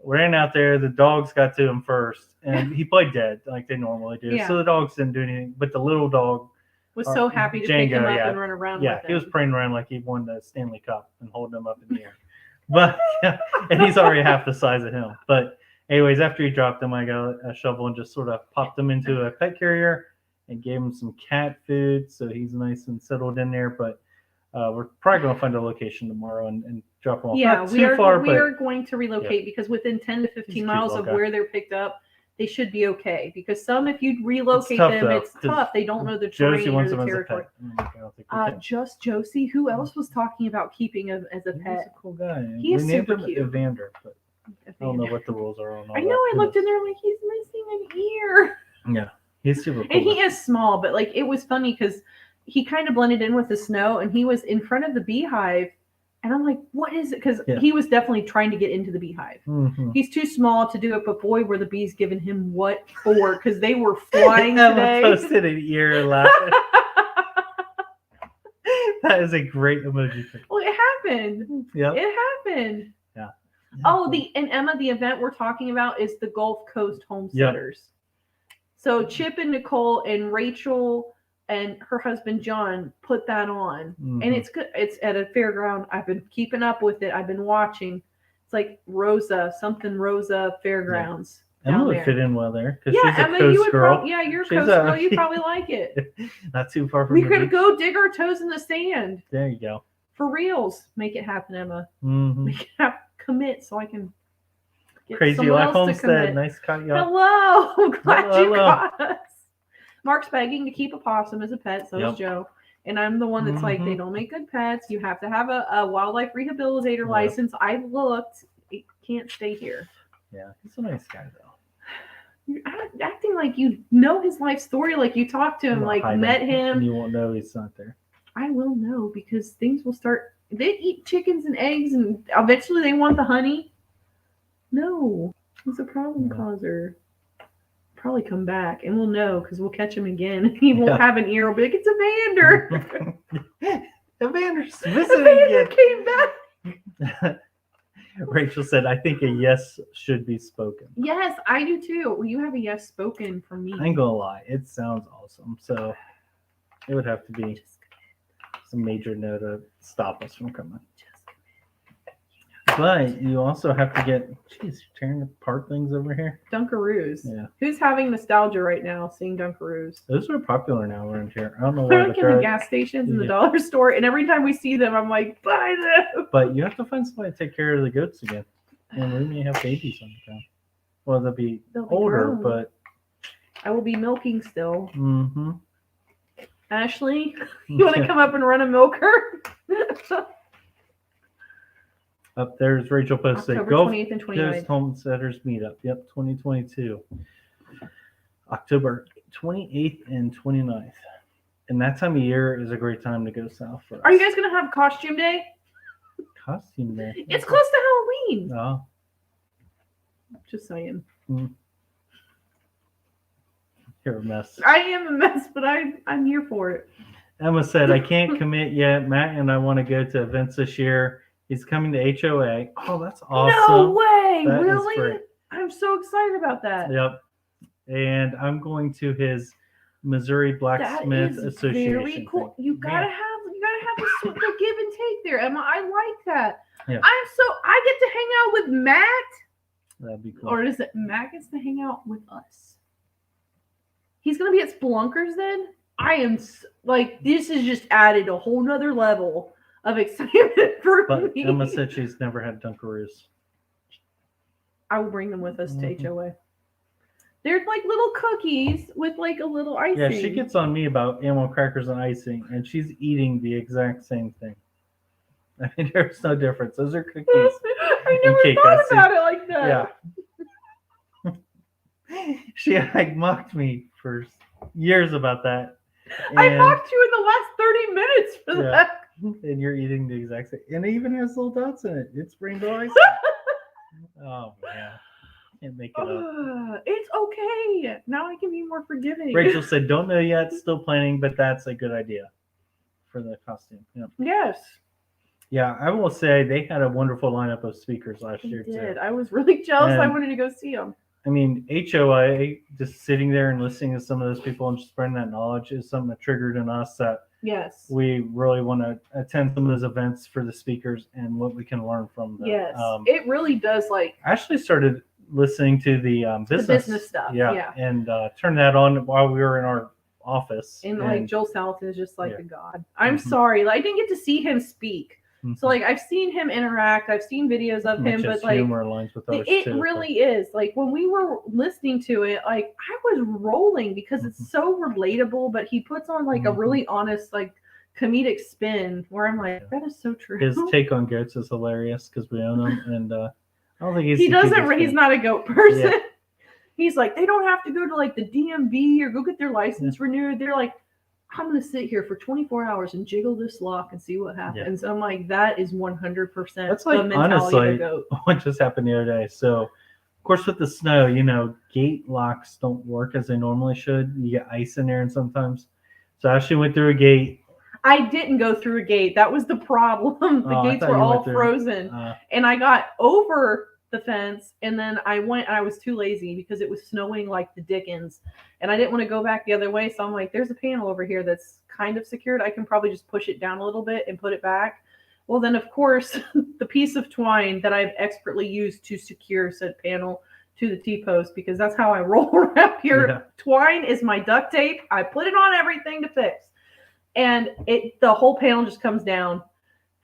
Ran out there. The dogs got to him first. And he played dead like they normally do. Yeah. So the dogs didn't do anything. But the little dog was so happy to pick him up and run around with him. Yeah, he was praying around like he won the Stanley Cup and holding him up in the air. But and he's already half the size of him. But anyways, after he dropped him, I got a shovel and just sort of popped him into a pet carrier and gave him some cat food. So he's nice and settled in there. But we're probably going to find a location tomorrow and drop him off. Yeah, we are going to relocate because within 10 to 15 miles of where they're picked up, they should be okay. Because some, if you relocate them, it's tough. They don't know the terrain or the territory. Just Josie. Who else was talking about keeping him as a pet? He's a cool guy. He is super cute. Evander, but I don't know what the rules are on all I know. I looked in there like he's missing an ear. Yeah, he's super cool. And he is small, but like it was funny because he kind of blended in with the snow, and he was in front of the beehive. And I'm like, what is it? Because he was definitely trying to get into the beehive. Mm-hmm. He's too small to do it, but boy, were the bees giving him what for? Because they were flying today. I posted an ear laughing. That is a great emoji. Well, it happened. Yeah, it happened. Yeah. Oh, and Emma, the event we're talking about is the Gulf Coast Homesteaders. Yep. So Chip and Nicole and Rachel and her husband John put that on, and it's good. It's at a fairground. I've been keeping up with it. I've been watching. It's like Rosa Fairgrounds. Yeah. Emma would fit in well there because she's a coast girl. You're a coast girl. You probably like it. Not too far from. We could go dig our toes in the sand. There you go. For reals, make it happen, Emma. Make it happen. Commit so I can. Get Crazy Life Homestead. Nice cut, y'all. Hello, I'm glad you got us. Mark's begging to keep a possum as a pet, so is Joe. And I'm the one that's like, they don't make good pets. You have to have a wildlife rehabilitator license. I looked. It can't stay here. Yeah, he's a nice guy, though. You're acting like you know his life story, like you talked to him, like met him. You won't know he's not there. I will know because things will start. They eat chickens and eggs, and eventually they want the honey. No, he's a problem causer. Probably come back and we'll know because we'll catch him again. He won't have an ear. We'll be like, it's Evander. Evander's missing again. Came back. Rachel said, I think a yes should be spoken. Yes, I do too. Will you have a yes spoken from me? I ain't gonna lie. It sounds awesome. So it would have to be some major no to stop us from coming. But you also have to get, jeez, you're tearing apart things over here. Dunkaroos. Yeah. Who's having nostalgia right now seeing Dunkaroos? Those are popular now around here. I don't know why. They're like in the gas stations and the dollar store. And every time we see them, I'm like, buy them. But you have to find somebody to take care of the goats again. And we may have babies on the town. Well, they'll be older, grown. But. I will be milking still. Mm-hmm. Ashley, you want to come up and run a milker? Up there's Rachel posted October 28th and 29th. Coast Homesteaders Meetup. Yep, 2022. October 28th and 29th. And that time of year is a great time to go south for us. Are you guys going to have costume day? Costume day? It's close to Halloween. Oh. Just saying. You're a mess. I am a mess, but I'm here for it. Emma said, I can't commit yet. Matt and I want to go to events this year. He's coming to HOA. Oh, that's awesome. No way. That really? I'm so excited about that. Yep. And I'm going to his Missouri Blacksmith Association. Very cool. You gotta have the give and take there, Emma. I like that. Yeah. I get to hang out with Matt. That'd be cool. Or is it Matt gets to hang out with us? He's gonna be at Spelunkers then? I am like, this has just added a whole nother level of excitement for but me. Emma said she's never had Dunkaroos. I will bring them with us to HOA. They're like little cookies with like a little icing. Yeah, she gets on me about animal crackers and icing, and she's eating the exact same thing. I mean, there's no difference. Those are cookies. I never thought about it like that. Yeah. She like mocked me for years about that. I mocked you in the last 30 minutes for that. And you're eating the exact same. And it even has little dots in it. It's rainbow icing. Oh, man. Can't make it up. It's okay. Now I can be more forgiving. Rachel said, don't know yet. Still planning, but that's a good idea for the costume. Yeah. Yes. Yeah, I will say they had a wonderful lineup of speakers last year, too. I was really jealous. I wanted to go see them. I mean, HOA, just sitting there and listening to some of those people and just spreading that knowledge is something that triggered in us that we really want to attend some of those events for the speakers and what we can learn from them. Yes, it really does. Like, I actually started listening to the business stuff. Yeah. And turned that on while we were in our office. And like Joel Salatin is just like a god. I'm sorry, like, I didn't get to see him speak. So like I've seen him interact, I've seen videos of him, but like humor aligns with ours it really is. Like when we were listening to it, like I was rolling because it's so relatable, but he puts on like a really honest, like comedic spin where I'm like, that is so true. His take on goats is hilarious because we own them, and I don't think he's not a goat person. Yeah. He's like, they don't have to go to like the DMV or go get their license renewed. They're like, I'm going to sit here for 24 hours and jiggle this lock and see what happens. Yeah. I'm like, that is 100% that's like, the mentality honestly, of a goat. What just happened the other day. So, of course, with the snow, gate locks don't work as they normally should. You get ice in there and sometimes. So I actually went through a gate. I didn't go through a gate. That was the problem. The gates were all frozen. And I got over the fence, and then I went, and I was too lazy because it was snowing like the dickens, and I didn't want to go back the other way. So I'm like, there's a panel over here that's kind of secured. I can probably just push it down a little bit and put it back. Well, then of course the piece of twine that I've expertly used to secure said panel to the T-post, because that's how I roll around here. Yeah. Twine is my duct tape. I put it on everything to fix, and the whole panel just comes down.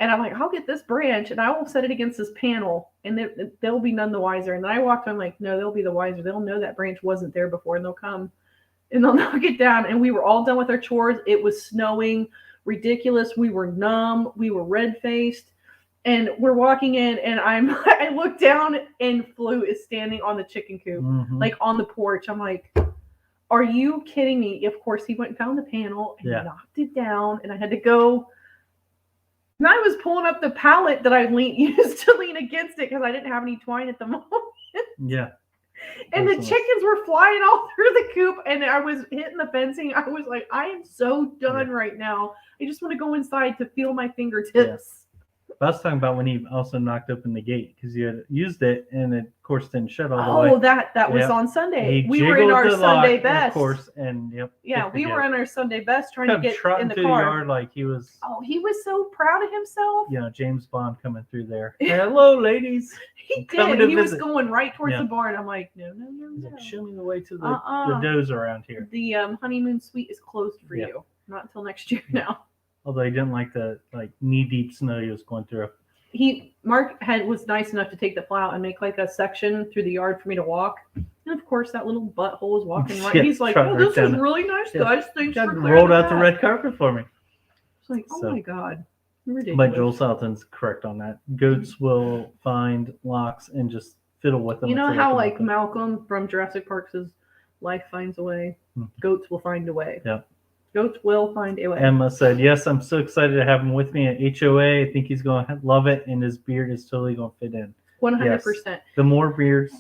And I'm like, I'll get this branch and I will set it against this panel, and they'll be none the wiser. And then I walked on, like, no, they'll be the wiser. They'll know that branch wasn't there before, and they'll come and they'll knock it down. And we were all done with our chores. It was snowing, ridiculous. We were numb. We were red-faced. And we're walking in, and I look down, and Flu is standing on the chicken coop, like on the porch. I'm like, are you kidding me? Of course, he went and found the panel and knocked it down, and I had to go. And I was pulling up the pallet that I used to lean against it because I didn't have any twine at the moment. Yeah. And the chickens were flying all through the coop, and I was hitting the fencing. I was like, I am so done right now. I just want to go inside to feel my fingertips. Yeah. I was talking about when he also knocked open the gate because you had used it, and it, of course, didn't shut all the way. Oh, that was on Sunday. We were in our Sunday best. Of course, and we were in our Sunday best trying to get in the car. The yard like he was. Oh, he was so proud of himself. James Bond coming through there. Hello, ladies. He did. He was going right towards the barn. I'm like, no. Like, show me the way to the does around here. The honeymoon suite is closed for you. Not until next year now. Although he didn't like the knee-deep snow he was going through. Mark was nice enough to take the plow and make like a section through the yard for me to walk. And of course, that little butthole was walking right. He's like, "Oh, this is really nice, guys. Thanks for clearing rolled out the red carpet for me." It's like, oh my god, ridiculous. But Joel Salatin's correct on that. Goats will find locks and just fiddle with them. You know how like Malcolm from Jurassic Park says, "Life finds a way. Goats will find a way." Yeah. Goats will find a way. Emma said, yes, I'm so excited to have him with me at HOA. I think he's going to love it, and his beard is totally going to fit in. 100%. Yes. The more beards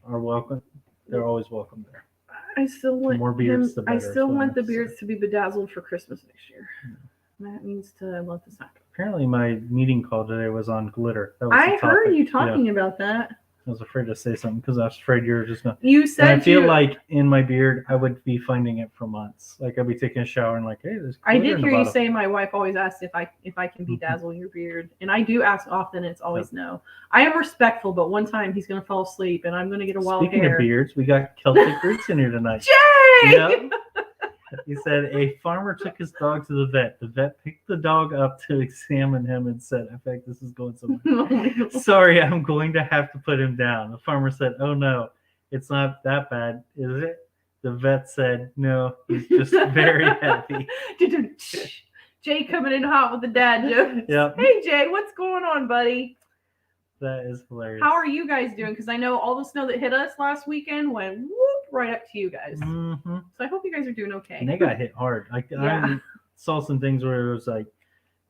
are welcome. They're always welcome there. I still want more beards, the better. I still want the beards to be bedazzled for Christmas next year. That means to let this happen. Apparently, my meeting call today was on glitter. That was I heard you talking about that. I was afraid to say something because I was afraid you were just going to. You said I feel like in my beard, I would be finding it for months. Like I'd be taking a shower and like, hey, there's. I did hear you say my wife always asks if I can bedazzle your beard, and I do ask often. It's always no. I am respectful, but one time he's going to fall asleep, and I'm going to get a wild hair. Speaking of beards, we got Celtic roots in here tonight. Jay. Yeah. He said a farmer took his dog to the vet. The vet picked the dog up to examine him and said, "I think this is going somewhere. Sorry, I'm going to have to put him down." The farmer said, "Oh no, it's not that bad, is it?" The vet said, "No, he's just very heavy." Jay coming in hot with the dad jokes. Yep. Hey Jay, what's going on, buddy? That is hilarious. How are you guys doing? Because I know all the snow that hit us last weekend went whoop right up to you guys. Mm-hmm. So I hope you guys are doing okay. And they got hit hard. I saw some things where it was like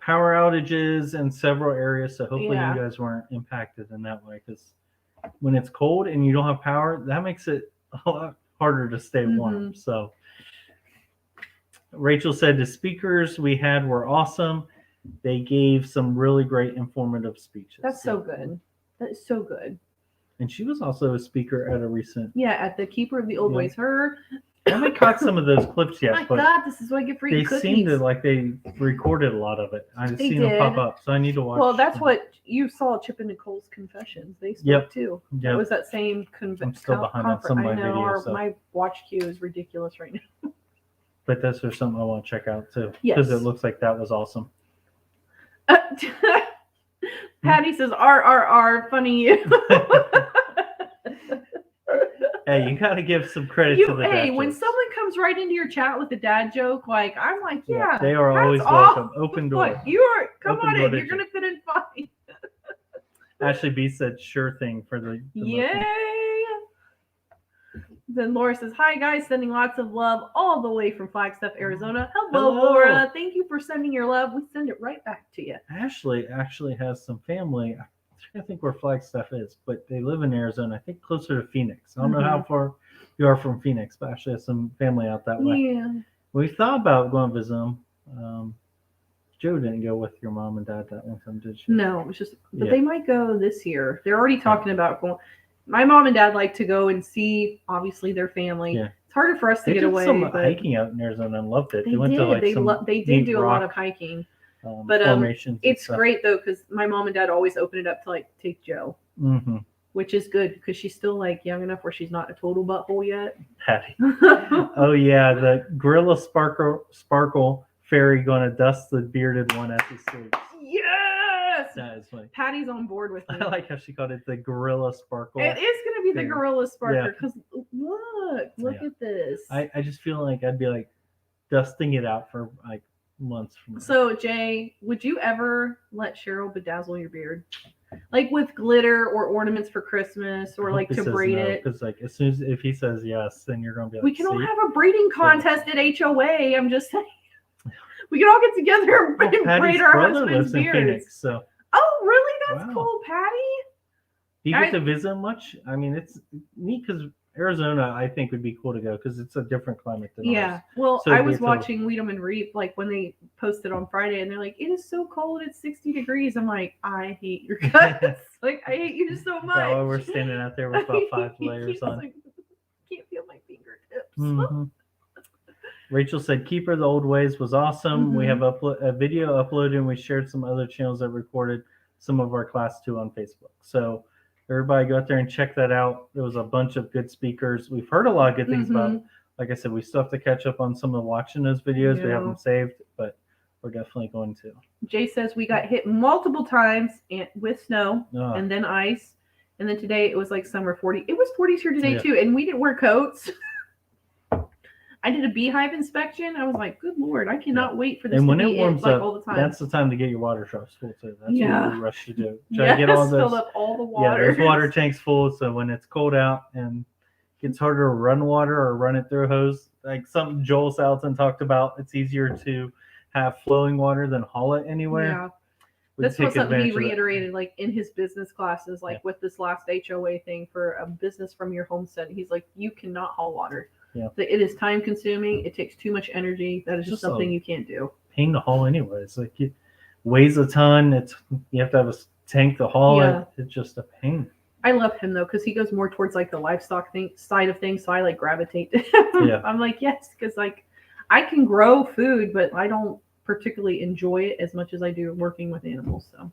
power outages in several areas. So hopefully you guys weren't impacted in that way. Because when it's cold and you don't have power, that makes it a lot harder to stay warm. So Rachel said the speakers we had were awesome. They gave some really great informative speeches. That's so good. That is so good. And she was also a speaker at a recent... Yeah, at the Keeper of the Old Ways. Her... I haven't caught some of those clips yet. My God, this is what I get for eating cookies. They seemed to like they recorded a lot of it. I've seen them pop up, so I need to watch. Well, that's what you saw. Chip and Nicole's Confessions. They spoke too. Yep. It was that same I'm still behind on some of my videos. So. My watch queue is ridiculous right now. But those are something I want to check out too. Because it looks like that was awesome. Patty says, "R, funny you." Hey, you gotta give some credit to the dad when jokes. someone comes right into your chat with a dad joke, like I'm like, yeah, they are always welcome. Open door. Look, you are come on in. You're gonna fit in fine. Ashley B said, "Sure thing" for the yay. Then Laura says, "Hi guys, sending lots of love all the way from Flagstaff, Arizona." Hello, Laura. Thank you for sending your love. We send it right back to you. Ashley actually has some family. I think where Flagstaff is, but they live in Arizona. I think closer to Phoenix. I don't know how far you are from Phoenix, but Ashley has some family out that way. Yeah. We thought about going to visit them. Joe didn't go with your mom and dad that one time, did she? No, it was just, but they might go this year. They're already talking about going. My mom and dad like to go and see, obviously, their family. Yeah. It's harder for us to get away. They did some hiking out in Arizona and loved it. They went to they did do a lot of hiking. But it's great though because my mom and dad always open it up to like take Joe, which is good because she's still like young enough where she's not a total butthole yet. Patty. Oh yeah, the Gorilla Sparkle fairy going to dust the bearded one as he sleeps. Yes, that is funny. Patty's on board with me. I like how she called it the Gorilla Sparkle. It is going to be the Gorilla Sparkle because look at this. I just feel like I'd be like dusting it out for like months from now. So Jay, would you ever let Cheryl bedazzle your beard, like with glitter or ornaments for Christmas, or like to braid it? Because like as soon as if he says yes, then you're gonna be like, we can all have a braiding contest at HOA. I'm just saying, we can all get together and braid our husband's beards. In Phoenix, so. Oh really? That's cool, Patty. Do you get to visit much? I mean, it's neat because Arizona, I think, would be cool to go because it's a different climate than ours. Well, so I was watching Weedham and Reap like when they posted on Friday, and they're like, "It is so cold; it's 60 degrees." I'm like, "I hate your guts. Like, I hate you so much." Yeah, we're standing out there with about 5 layers on. Like, can't feel my fingertips. Rachel said, "Keeper of the Old Ways was awesome. We have a video uploaded, and we shared some other channels that recorded some of our class 2 on Facebook. So." Everybody go out there and check that out. There was a bunch of good speakers. We've heard a lot of good things about. Like I said, we still have to catch up on some of watching those videos. Yeah. We have them saved, but we're definitely going to. Jay says we got hit multiple times with snow and then ice. And then today it was like summer 40. It was 40s here today too. And we didn't wear coats. I did a beehive inspection. I was like, good Lord, I cannot wait for this to be warms up, all the time. That's the time to get your water troughs full too. That's what we rush to do. Try to get all those, fill up all the water. Yeah, those water tanks full. So when it's cold out and it gets harder to run water or run it through a hose, like something Joel Salatin talked about, it's easier to have flowing water than haul it anywhere. Yeah. This was something he reiterated like in his business classes, like with this last HOA thing for a business from your homestead. He's like, you cannot haul water. Yeah. It is time consuming. It takes too much energy. That is just something you can't do. Pain to haul anyways. Like it weighs a ton. You have to have a tank to haul it. It's just a pain. I love him though, because he goes more towards like the livestock side of things. So I like gravitate to him. Yeah. I'm like, yes, because like I can grow food, but I don't particularly enjoy it as much as I do working with animals. So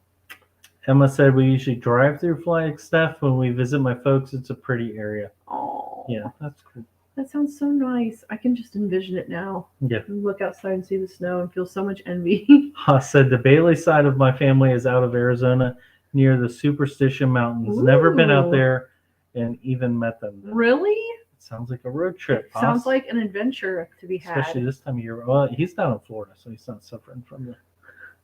Emma said we usually drive through Flagstaff when we visit my folks. It's a pretty area. Oh. Yeah, that's cool. That sounds so nice. I can just envision it now. Yeah. Look outside and see the snow and feel so much envy. Haas said the Bailey side of my family is out of Arizona near the Superstition Mountains. Ooh. Never been out there and even met them. Really? It sounds like a road trip. Sounds like an adventure to be had. Especially this time of year. Well, he's down in Florida, so he's not suffering from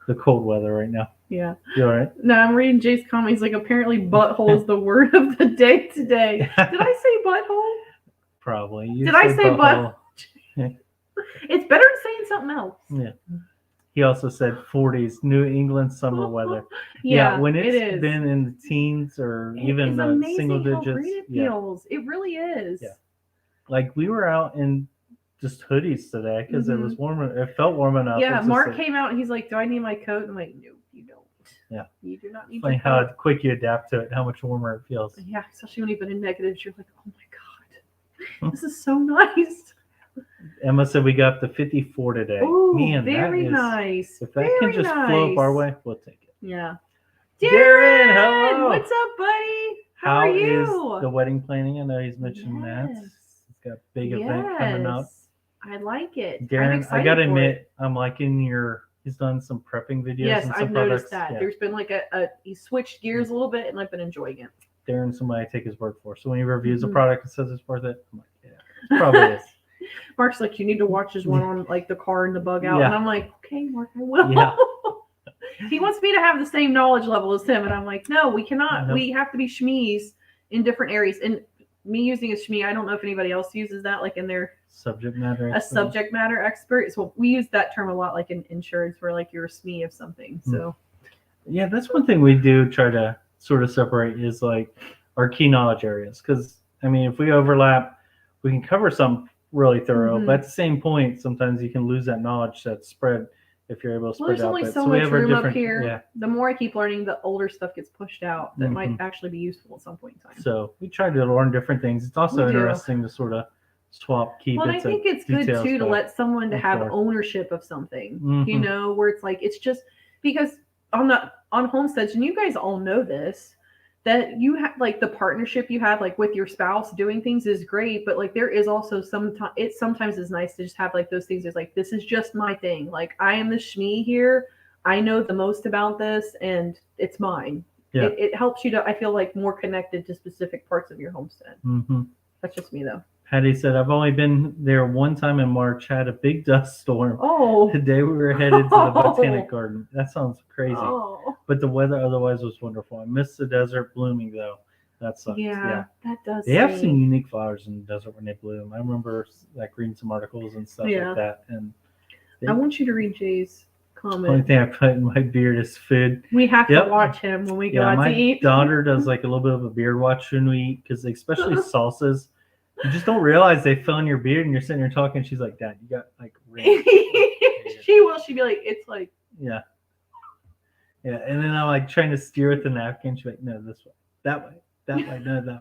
the cold weather right now. Yeah. You all right? No, I'm reading Jay's comment. He's like, apparently butthole is the word of the day today. Did I say butthole? Probably. Did I say butthole? It's better than saying something else. Yeah. He also said 40s, New England summer weather. Yeah, when it's been in the teens or even the single digits. It feels. It really is. Yeah. Like we were out in just hoodies today because it was warm. It felt warm enough. Yeah, Mark came out and he's like, "Do I need my coat?" And I'm like, "No, you don't." Yeah. You do not need funny how quick you adapt to it, how much warmer it feels. Yeah, especially when you've been in negatives, you're like, "Oh my god, this is so nice." Emma said we got up to 54 today. Ooh, very nice. If that can just flow up our way, we'll take it. Yeah. Darren, hello. What's up, buddy? How are you? Is the wedding planning? I know he's mentioned that. He's got a big event coming up. I like it. Darren, I gotta admit, I'm liking he's done some prepping videos. Yes, I've noticed that. Yeah. There's been like he switched gears a little bit and I've been enjoying it. Darren's somebody I take his word for. So when he reviews a product and says it's worth it, I'm like, yeah, it probably is. Mark's like, you need to watch his one on like the car and the bug out. Yeah. And I'm like, okay, Mark, I will. Yeah. He wants me to have the same knowledge level as him. And I'm like, no, we cannot. We have to be shmees in different areas. And me using a shmee, I don't know if anybody else uses that like in their subject matter expert. A subject matter expert. So we use that term a lot like in insurance where like you're a shmee of something. So yeah, that's one thing we do try to sort of separate is like our key knowledge areas. Because I mean, if we overlap, we can cover some really thorough, but at the same point, sometimes you can lose that knowledge that's spread if you're able to spread out. There's only so much room up here. Yeah. The more I keep learning, the older stuff gets pushed out that might actually be useful at some point in time. So we try to learn different things. It's also interesting to sort of swap key bits. Well, I think it's good too to let someone to have ownership of something, you know, where it's like, it's just because on homesteads, and you guys all know this, that you have like the partnership you have like with your spouse doing things is great, but like there is also sometimes is nice to just have like those things. It's like, this is just my thing. Like I am the shmee here. I know the most about this and it's mine. Yeah. It helps you to, I feel like, more connected to specific parts of your homestead. That's just me though. Patty said, I've only been there one time in March, had a big dust storm. Oh. Today we were headed to the Botanic Garden. That sounds crazy. Oh. But the weather otherwise was wonderful. I missed the desert blooming though. That sucks. Yeah, that does. They have some unique flowers in the desert when they bloom. I remember like reading some articles and stuff like that. And I want you to read Jay's comment. The only thing I put in my beard is food. We have to watch him when we go out to eat. My daughter does like a little bit of a beard watch when we eat because especially salsas. You just don't realize they fill in your beard and you're sitting there talking. She's like, Dad, you got like ring. She'd be like, it's like. Yeah. Yeah. And then I'm like trying to steer with the napkin. She's like, no, this way, that way, no, that way.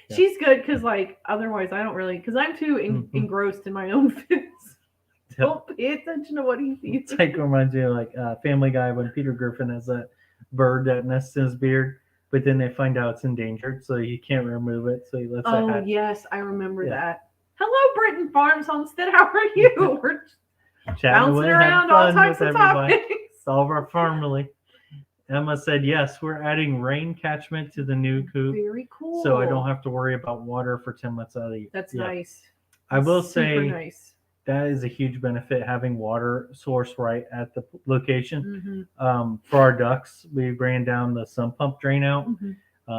Yeah. She's good because like otherwise I don't really, because I'm too engrossed in my own foods. Don't pay attention to what he eats. It like reminds me of like Family Guy when Peter Griffin has that bird that nests in his beard. But then they find out it's endangered, so he can't remove it. So he lets it hatch. Oh, yes, I remember that. Hello, Britton Farms Homestead. How are you? We're bouncing around all types of topics. Solve our family. Emma said, yes, we're adding rain catchment to the new coop. Very cool. So I don't have to worry about water for 10 months out of the year. That's nice. I will say that is a huge benefit, having water source right at the location. For our ducks, we ran down the sump pump drain out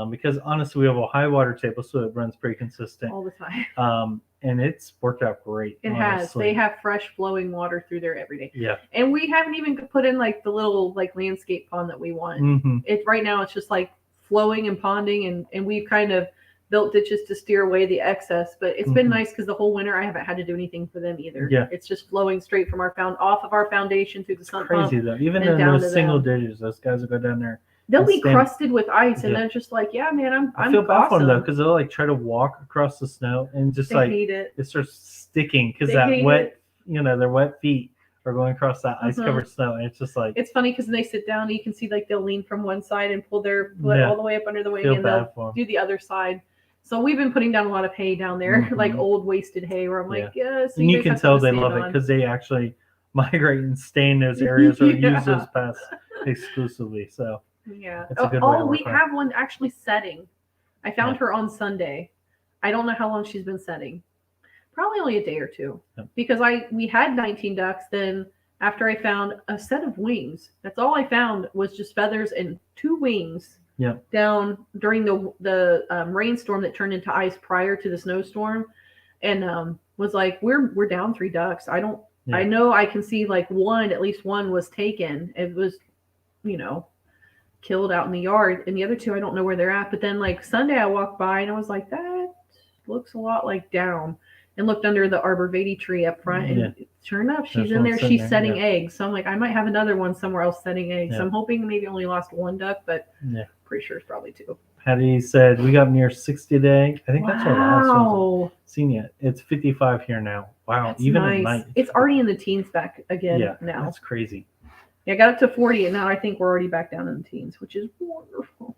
because honestly, we have a high water table, so it runs pretty consistent all the time. And it's worked out great. It has. They have fresh flowing water through there every day. Yeah. And we haven't even put in like the little like landscape pond that we want. Right now it's just like flowing and ponding, and we've kind of built ditches to steer away the excess, but it's been nice because the whole winter I haven't had to do anything for them either. Yeah, it's just flowing straight from off of our foundation through the sump pump. Crazy though. Even in those single ditches, those guys will go down there. They'll be crusted with ice, and they're just like, yeah, man, I feel bad for them though because they'll like try to walk across the snow and just they hate it. It starts sticking because that wet, their wet feet are going across that ice-covered snow, and it's just like it's funny because when they sit down, you can see like they'll lean from one side and pull their foot all the way up under the wing, and they'll do the other side. So we've been putting down a lot of hay down there, like old wasted hay, where I'm like, yes. And you can tell they love it because they actually migrate and stay in those areas or use those pests exclusively. So it's a good way to work we have one actually setting. I found her on Sunday. I don't know how long she's been setting. Probably only a day or two. Because we had 19 ducks. Then after I found a set of wings, that's all I found was just feathers and 2 wings. Down during the rainstorm that turned into ice prior to the snowstorm, and was like, we're down 3 ducks. I know I can see like at least one was taken. It was, killed out in the yard, and the other 2 I don't know where they're at. But then like Sunday I walked by and I was like, that looks a lot like down, and looked under the arborvitae tree up front, and sure enough, she's in there. She's setting eggs. So I'm like, I might have another one somewhere else setting eggs. I'm hoping maybe only lost 1 duck, but pretty sure it's probably 2. Patty said we got near 60 today. I think that's our last one seen yet. It's 55 here now. Wow, that's even nice. At night. It's already in the teens back again now. That's crazy. Yeah, I got up to 40, and now I think we're already back down in the teens, which is wonderful.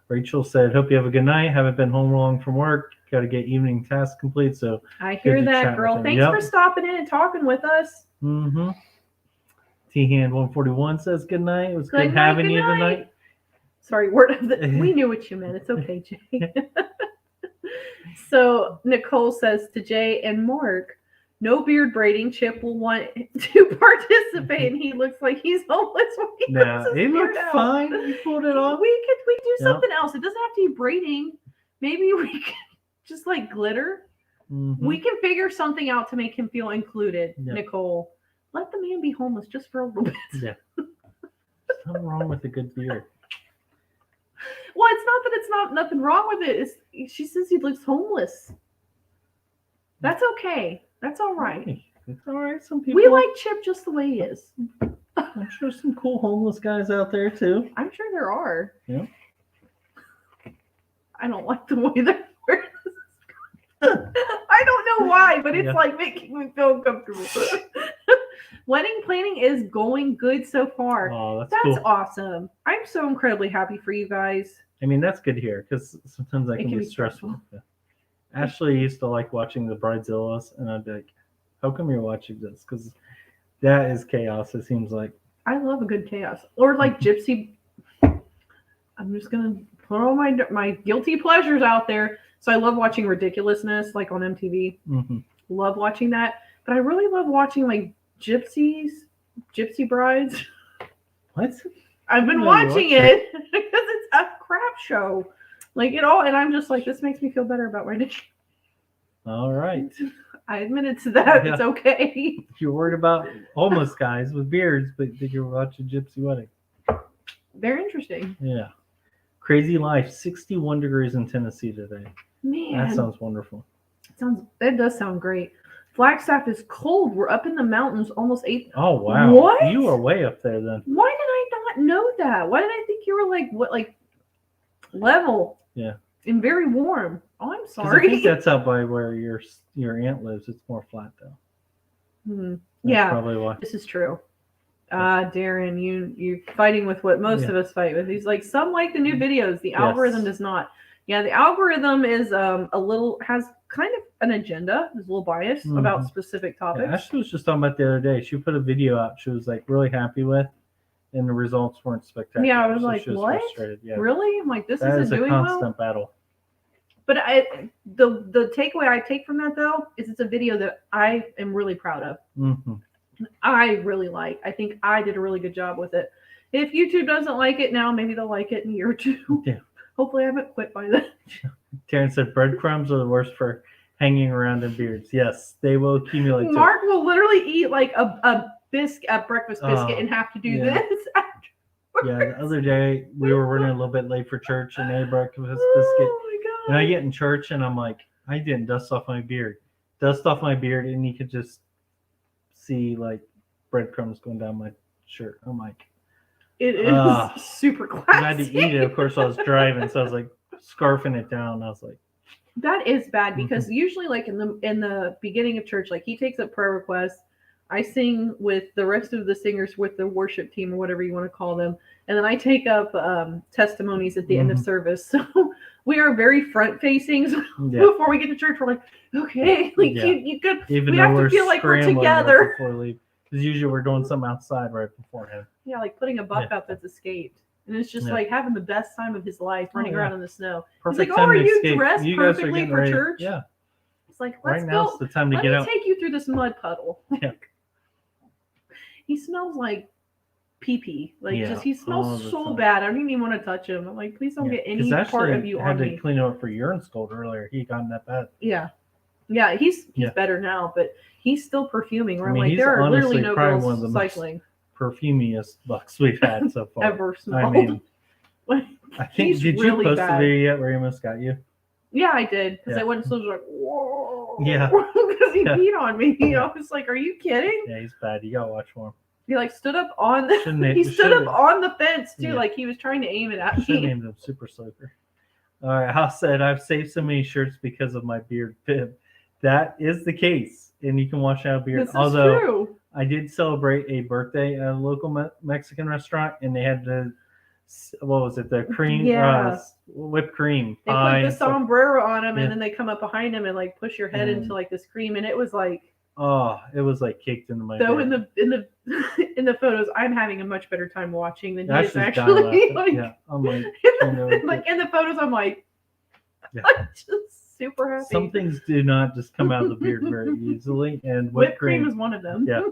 Rachel said, hope you have a good night. Haven't been home long from work. Got to get evening tasks complete. So I hear that, girl. Thanks for stopping in and talking with us. T-Hand 141 says good night. It was good having you tonight. Sorry, we knew what you meant. It's okay, Jay. So Nicole says to Jay and Mark, no beard braiding. Chip will want to participate, and he looks like he's homeless. He looked fine. We pulled it off. We do something else. It doesn't have to be braiding. Maybe we could just like glitter. We can figure something out to make him feel included. Nicole, let the man be homeless just for a little bit. Something wrong with a good beard. Well, it's not that it's not nothing wrong with it. She says he looks homeless. That's okay. That's all right. It's all right. Some people. We like Chip just the way he is. I'm sure some cool homeless guys out there too. I'm sure there are. Yeah. I don't like the way they're wearing this. I don't know why, but it's like making me feel uncomfortable. Wedding planning is going good so far. Oh, that's cool. Cool. Awesome. I'm so incredibly happy for you guys. I mean, that's good here because sometimes that can be stressful. Ashley used to like watching the Bridezillas, and I'd be like, how come you're watching this? Because that is chaos, it seems like. I love a good chaos. Or like Gypsy. I'm just going to put all my guilty pleasures out there. So I love watching Ridiculousness, like on MTV. Love watching that. But I really love watching like Gypsy Brides. What? I've been watching it because it's a crap show. Like it all, and I'm just like, this makes me feel better about my day. All right. I admitted to that. It's okay. You're worried about homeless guys with beards, but you're watching Gypsy Wedding. They're interesting. Yeah. Crazy life. 61 degrees in Tennessee today. Man. That sounds wonderful. That does sound great. Flagstaff is cold. We're up in the mountains, almost 8. Oh, wow. What? You are way up there then. Why did I not know that? Why did I think you were like level? Yeah. And very warm. Oh, I'm sorry. I think that's out by where your aunt lives. It's more flat though. That's probably why. This is true. Darren, you're fighting with what most of us fight with. He's like, some like the new videos. The algorithm does not. Yeah, the algorithm is has kind of an agenda. There's a little bias about specific topics. Yeah, Ashley was just talking about the other day. She put a video out she was like really happy with, and the results weren't spectacular. Yeah, I was like, what? Yeah. Really? I'm like, this isn't doing well. That is a constant battle. But the takeaway I take from that though is it's a video that I am really proud of. I really like. I think I did a really good job with it. If YouTube doesn't like it now, maybe they'll like it in a year or two. Yeah. Hopefully I haven't quit by then. Taryn said breadcrumbs are the worst for hanging around in beards. Yes, they will accumulate. Mark will literally eat like a breakfast biscuit and have to do this afterwards. Yeah, the other day we were running a little bit late for church and ate a breakfast biscuit. Oh my God. And I get in church and I'm like, I didn't dust off my beard. And you could just see like breadcrumbs going down my shirt. I'm like, it is super classy. I had to eat it, of course. I was driving, so I was like scarfing it down. I was like, that is bad because usually, like in the beginning of church, like he takes up prayer requests. I sing with the rest of the singers with the worship team or whatever you want to call them. And then I take up testimonies at the end of service. So we are very front facing. So before we get to church, we're like, okay, like you could. Even we have to feel like we're together. Before leave, because usually we're doing something outside right beforehand. Yeah, like putting a buck up that's escaped. And it's just like having the best time of his life running around in the snow. Perfect. It's like, are you dressed perfectly for church? Yeah. It's like, let's go. The time to get out. Let me take you through this mud puddle. Yeah. He smells like pee-pee. Like, just he smells so bad. I don't even want to touch him. I'm like, please don't get any part of you on me. I had to clean him up for urine scold earlier. He got that bad. Yeah. Yeah, he's better now, but he's still perfuming. Where I'm like, there are literally no girls cycling. Perfumiest bucks we've had so far. Ever smelled. I mean, I think, did you post the video yet where he almost got you? Yeah, I did. Because I went and like, whoa. Yeah. Because he peed on me. I was like, are you kidding? Yeah, he's bad. You got to watch for him. He like stood up on the stood up on the fence too, like he was trying to aim it at me. Should have named him Super Soaker. All right, Haas said, I've saved so many shirts because of my beard bib. That is the case, and you can wash out beard. This is true. I did celebrate a birthday at a local Mexican restaurant, and they had the the cream, whipped cream. They put the sombrero on him, and then they come up behind him and like push your head into like this cream, and it was like. Oh, it was like caked into my. Though in the photos, I'm having a much better time watching than he is actually. Like, I'm like, like in the photos, I'm like, I'm just super happy. Some things do not just come out of the beard very easily, and whipped cream is one of them. Yeah.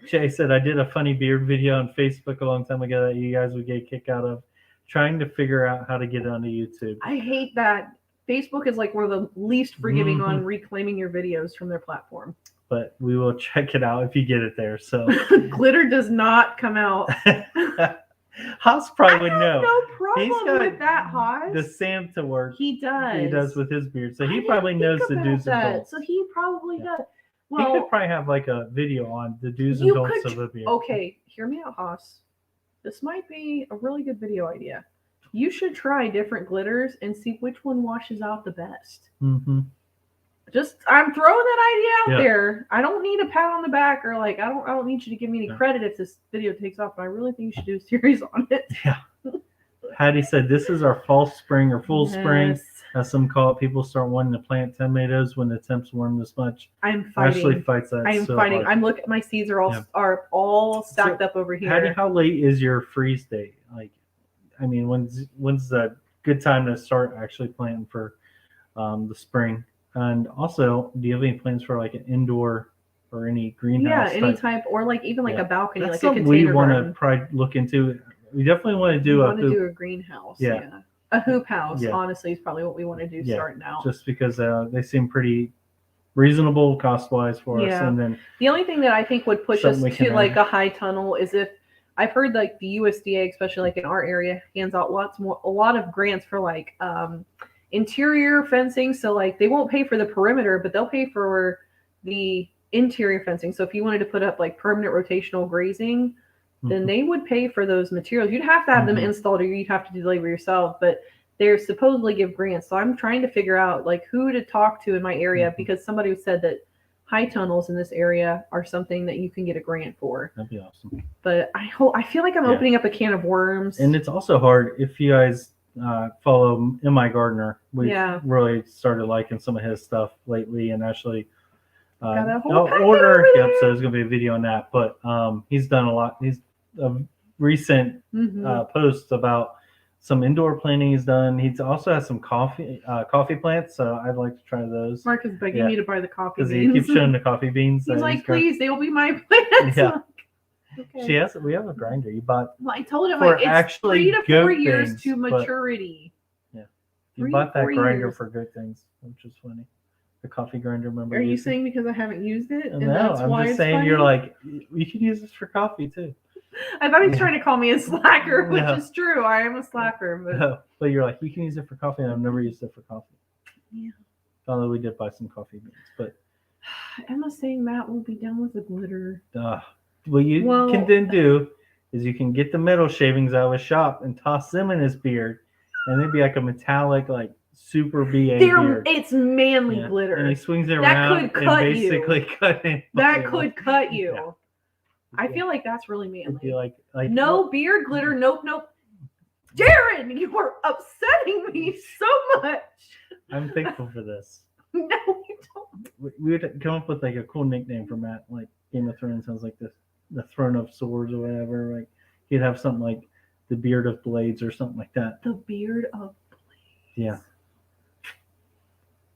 Jay said, I did a funny beard video on Facebook a long time ago that you guys would get a kick out of, trying to figure out how to get it onto YouTube. I hate that. Facebook is like one of the least forgiving on reclaiming your videos from their platform. But we will check it out if you get it there. So glitter does not come out. Haas probably would know. No problem with that, Haas. The Santa work. He does. He does with his beard. So he probably knows the do's and don'ts. So he probably does. Well, he could probably have like a video on the do's and don'ts of the beard. Okay, hear me out, Haas. This might be a really good video idea. You should try different glitters and see which one washes out the best. Mm-hmm. I'm throwing that idea out there. I don't need a pat on the back or like I don't need you to give me any credit if this video takes off. But I really think you should do a series on it. Yeah. Hattie said this is our false spring or full spring, as some call it. People start wanting to plant tomatoes when the temps warm this much. I'm fighting. Ashley fights that. I'm fighting. Hard. I'm looking. My seeds are all stacked up over here. Hattie, how late is your freeze date? Like, I mean, when's the good time to start actually planting for the spring? And also, do you have any plans for like an indoor or any greenhouse? Yeah, any type, or like even like a balcony, that's like a container we want to probably look into. We definitely want to do a greenhouse. Yeah. A hoop house, honestly, is probably what we want to do starting out. Just because they seem pretty reasonable cost-wise for us. And then the only thing that I think would push us to like a high tunnel is if I've heard like the USDA, especially like in our area, hands out a lot of grants for like interior fencing. So like they won't pay for the perimeter, but they'll pay for the interior fencing. So if you wanted to put up like permanent rotational grazing, then they would pay for those materials. You'd have to have them installed or you'd have to do the labor yourself, but they're supposedly give grants. So I'm trying to figure out like who to talk to in my area because somebody said that high tunnels in this area are something that you can get a grant for. That'd be awesome. But I feel like I'm opening up a can of worms. And it's also hard if you guys follow M.I. Gardner. We've really started liking some of his stuff lately and actually order. Yep, so there's going to be a video on that. But he's done a lot. He's a recent post about some indoor planting he's done. He's also has some coffee plants, so I'd like to try those. Mark is begging me to buy the coffee beans. Because he keeps showing the coffee beans. He's like, please, they will be my plants. Yeah. Okay. We have a grinder. You bought. Well, I told him like it's 3 to 4 years to maturity. You bought that grinder for good things, which is funny. The coffee grinder, remember? Are you saying because I haven't used it? And no, I'm just saying funny? You're like, you could use this for coffee too. I thought he was trying to call me a slacker, which is true. I am a slacker. But you're like, you can use it for coffee, and I've never used it for coffee. Yeah. Although we did buy some coffee beans. But Emma's saying Matt will be done with the glitter. What you can then do is you can get the metal shavings out of his shop and toss them in his beard, and they'd be like a metallic, like super BA beard. It's manly glitter. And he swings it around and basically cut it. That could cut you. Yeah. I feel like that's really manly. It'd be like no beard glitter. Nope. Darren, you are upsetting me so much. I'm thankful for this. No, you don't. We would come up with like a cool nickname for Matt, like Game of Thrones sounds like this, the Throne of Swords or whatever. Like he'd have something like the Beard of Blades or something like that. The Beard of Blades. Yeah.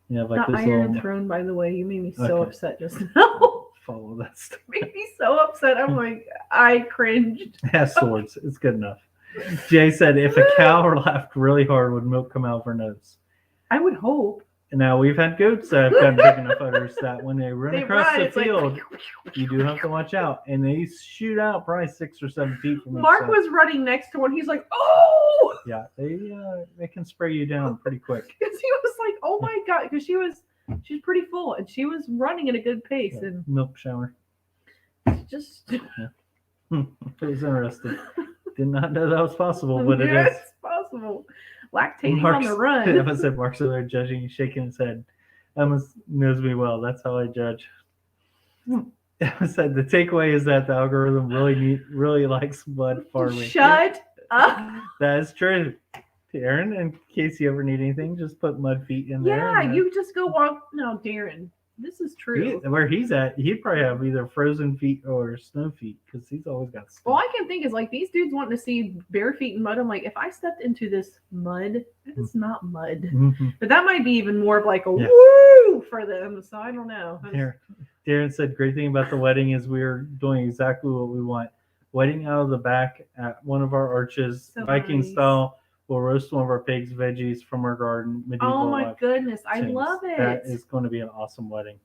Yeah, like the this Iron Throne, by the way, you made me so upset just now. Follow that stuff. Made me so upset. I'm like, I cringed. It has swords. It's good enough. Jay said, if a cow laughed really hard, would milk come out of her nose? I would hope. And now we've had goats that have got big enough udders that when they run across the field, you do have to watch out. And they shoot out probably 6 or 7 feet from Mark was running next to one. He's like, oh! Yeah, they can spray you down pretty quick. Because he was like, oh my God, because she's pretty full and she was running at a good pace. Yeah, and milk shower. Just it was interesting. Did not know that was possible, but it is. It's possible. Lactating on the run. Emma said Mark's over there judging, shaking his head. Emma knows me well. That's how I judge. Emma said the takeaway is that the algorithm really likes mud farming. Shut up. That is true. Darren, in case you ever need anything, just put mud feet in there. Yeah, you just go walk. No, Darren. This is true. Where he's at, he'd probably have either frozen feet or snow feet because he's always got snow. All I can think is like these dudes wanting to see bare feet in mud. I'm like, if I stepped into this mud, it's not mud. Mm-hmm. But that might be even more of like a woo for them. So I don't know. Darren said, great thing about the wedding is we're doing exactly what we want. Wedding out of the back at one of our arches, so Viking style. We'll roast one of our pigs, veggies from our garden. Oh my goodness, I love it. That is going to be an awesome wedding.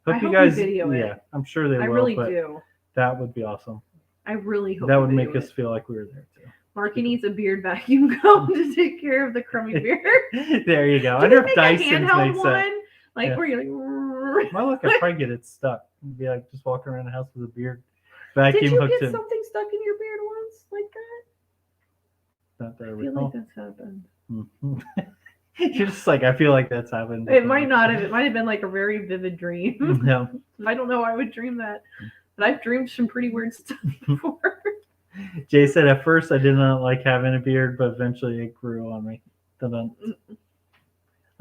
Hope you guys video it. Yeah, I'm sure they will. I really do. That would be awesome. I really hope that would make us feel like we were there too. Marky needs a beard vacuum comb to take care of the crummy beard. There you go. I wonder if Dyson's makes that. Like where you're like. Well, look, I'd probably get it stuck. It'd be like just walking around the house with a beard vacuum. Did you get something stuck in your beard once like that? Not that I feel like that's happened. Mm-hmm. You're just like, I feel like that's happened. It might not have. It might have been like a very vivid dream. No. I don't know why I would dream that. But I've dreamed some pretty weird stuff before. Jay said, at first I did not like having a beard, but eventually it grew on me. Dun-dun.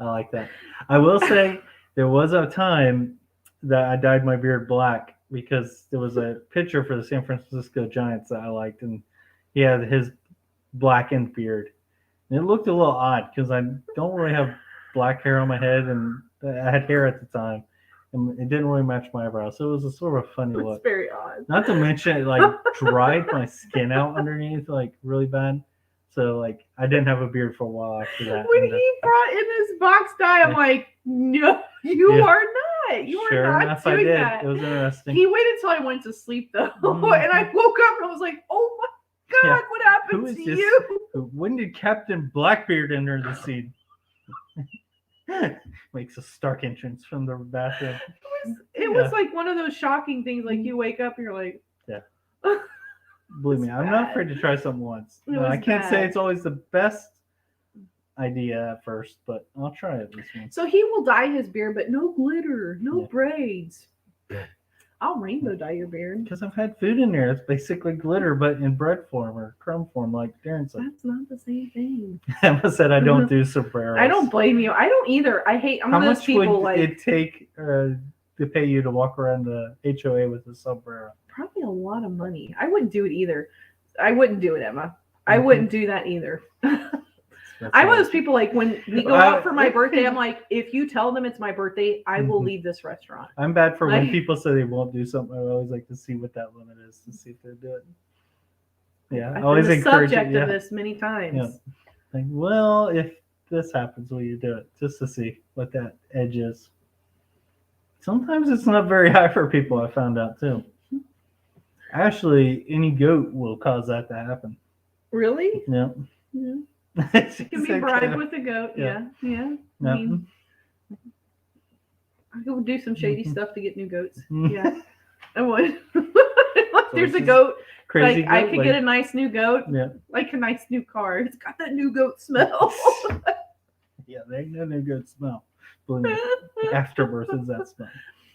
I like that. I will say there was a time that I dyed my beard black because there was a pitcher for the San Francisco Giants that I liked, and he had his blackened beard. And it looked a little odd because I don't really have black hair on my head, and I had hair at the time, and it didn't really match my eyebrows. So it was a sort of funny look. It's very odd. Not to mention it like dried my skin out underneath like really bad. So like I didn't have a beard for a while after that. When he brought in his box dye, I'm like, no, you are not. You are not doing that. It was interesting. He waited till I went to sleep though, and I woke up and I was like, oh my God, what happened to you? When did Captain Blackbeard enter the scene? Makes a stark entrance from the bathroom. It was like one of those shocking things. Like you wake up and you're like, yeah. Believe me, I'm not afraid to try something once. No, I can't say it's always the best idea at first, but I'll try it this one. So he will dye his beard, but no glitter, no braids. I'll rainbow dye your beard. Because I've had food in there. It's basically glitter, but in bread form or crumb form, like Darren said. That's not the same thing. Emma said I don't do sombreros. I don't blame you. I don't either. I hate. I'm one of those people. How much would it take to pay you to walk around the HOA with a sombrero? Probably a lot of money. I wouldn't do it either. I wouldn't do it, Emma. I wouldn't do that either. I'm one of those people like when we go out for my birthday, I'm like, if you tell them it's my birthday, I will leave this restaurant. I'm bad for when people say they won't do something. I always like to see what that limit is to see if they do it. Yeah, I always encourage it. I've been the subject of this many times. Yeah. Like, well, if this happens, will you do it? Just to see what that edge is. Sometimes it's not very high for people, I found out too. Actually, any goat will cause that to happen. Really? Yeah. Yeah. You can be bribed with a goat. Yeah. I mean, I would do some shady stuff to get new goats. Yeah, I would. There's a goat. Crazy. Like, I could get a nice new goat. Yeah. Like a nice new car. It's got that new goat smell. Yeah, there ain't no good smell. Believe me, afterbirth is that smell.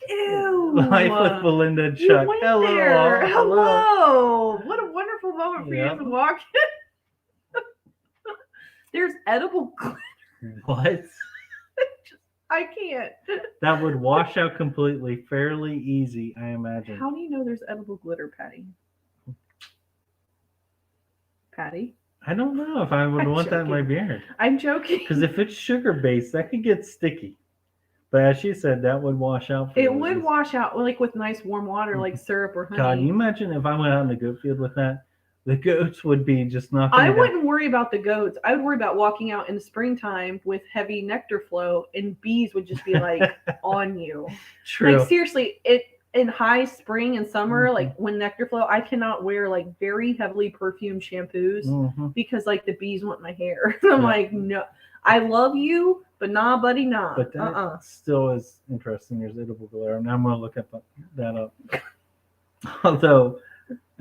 Ew. Life with Belinda and Chuck. Hello. Hello. What a wonderful moment for you to walk in. There's edible glitter. What? I can't. That would wash out completely, fairly easy, I imagine. How do you know there's edible glitter, Patty? I don't know if I would want that in my beard. I'm joking. Because if it's sugar-based, that could get sticky. But as she said, that would wash out. It would wash out like with nice warm water, like syrup or honey. God, can you imagine if I went out in the goat field with that? The goats would be just knocking. I wouldn't worry about the goats. I would worry about walking out in the springtime with heavy nectar flow, and bees would just be like on you. True. Like seriously, in high spring and summer, like when nectar flow, I cannot wear like very heavily perfumed shampoos because like the bees want my hair. I'm like, no, I love you, but nah, buddy, nah. But that still is interesting. There's edible glitter, and I'm gonna look that up. Although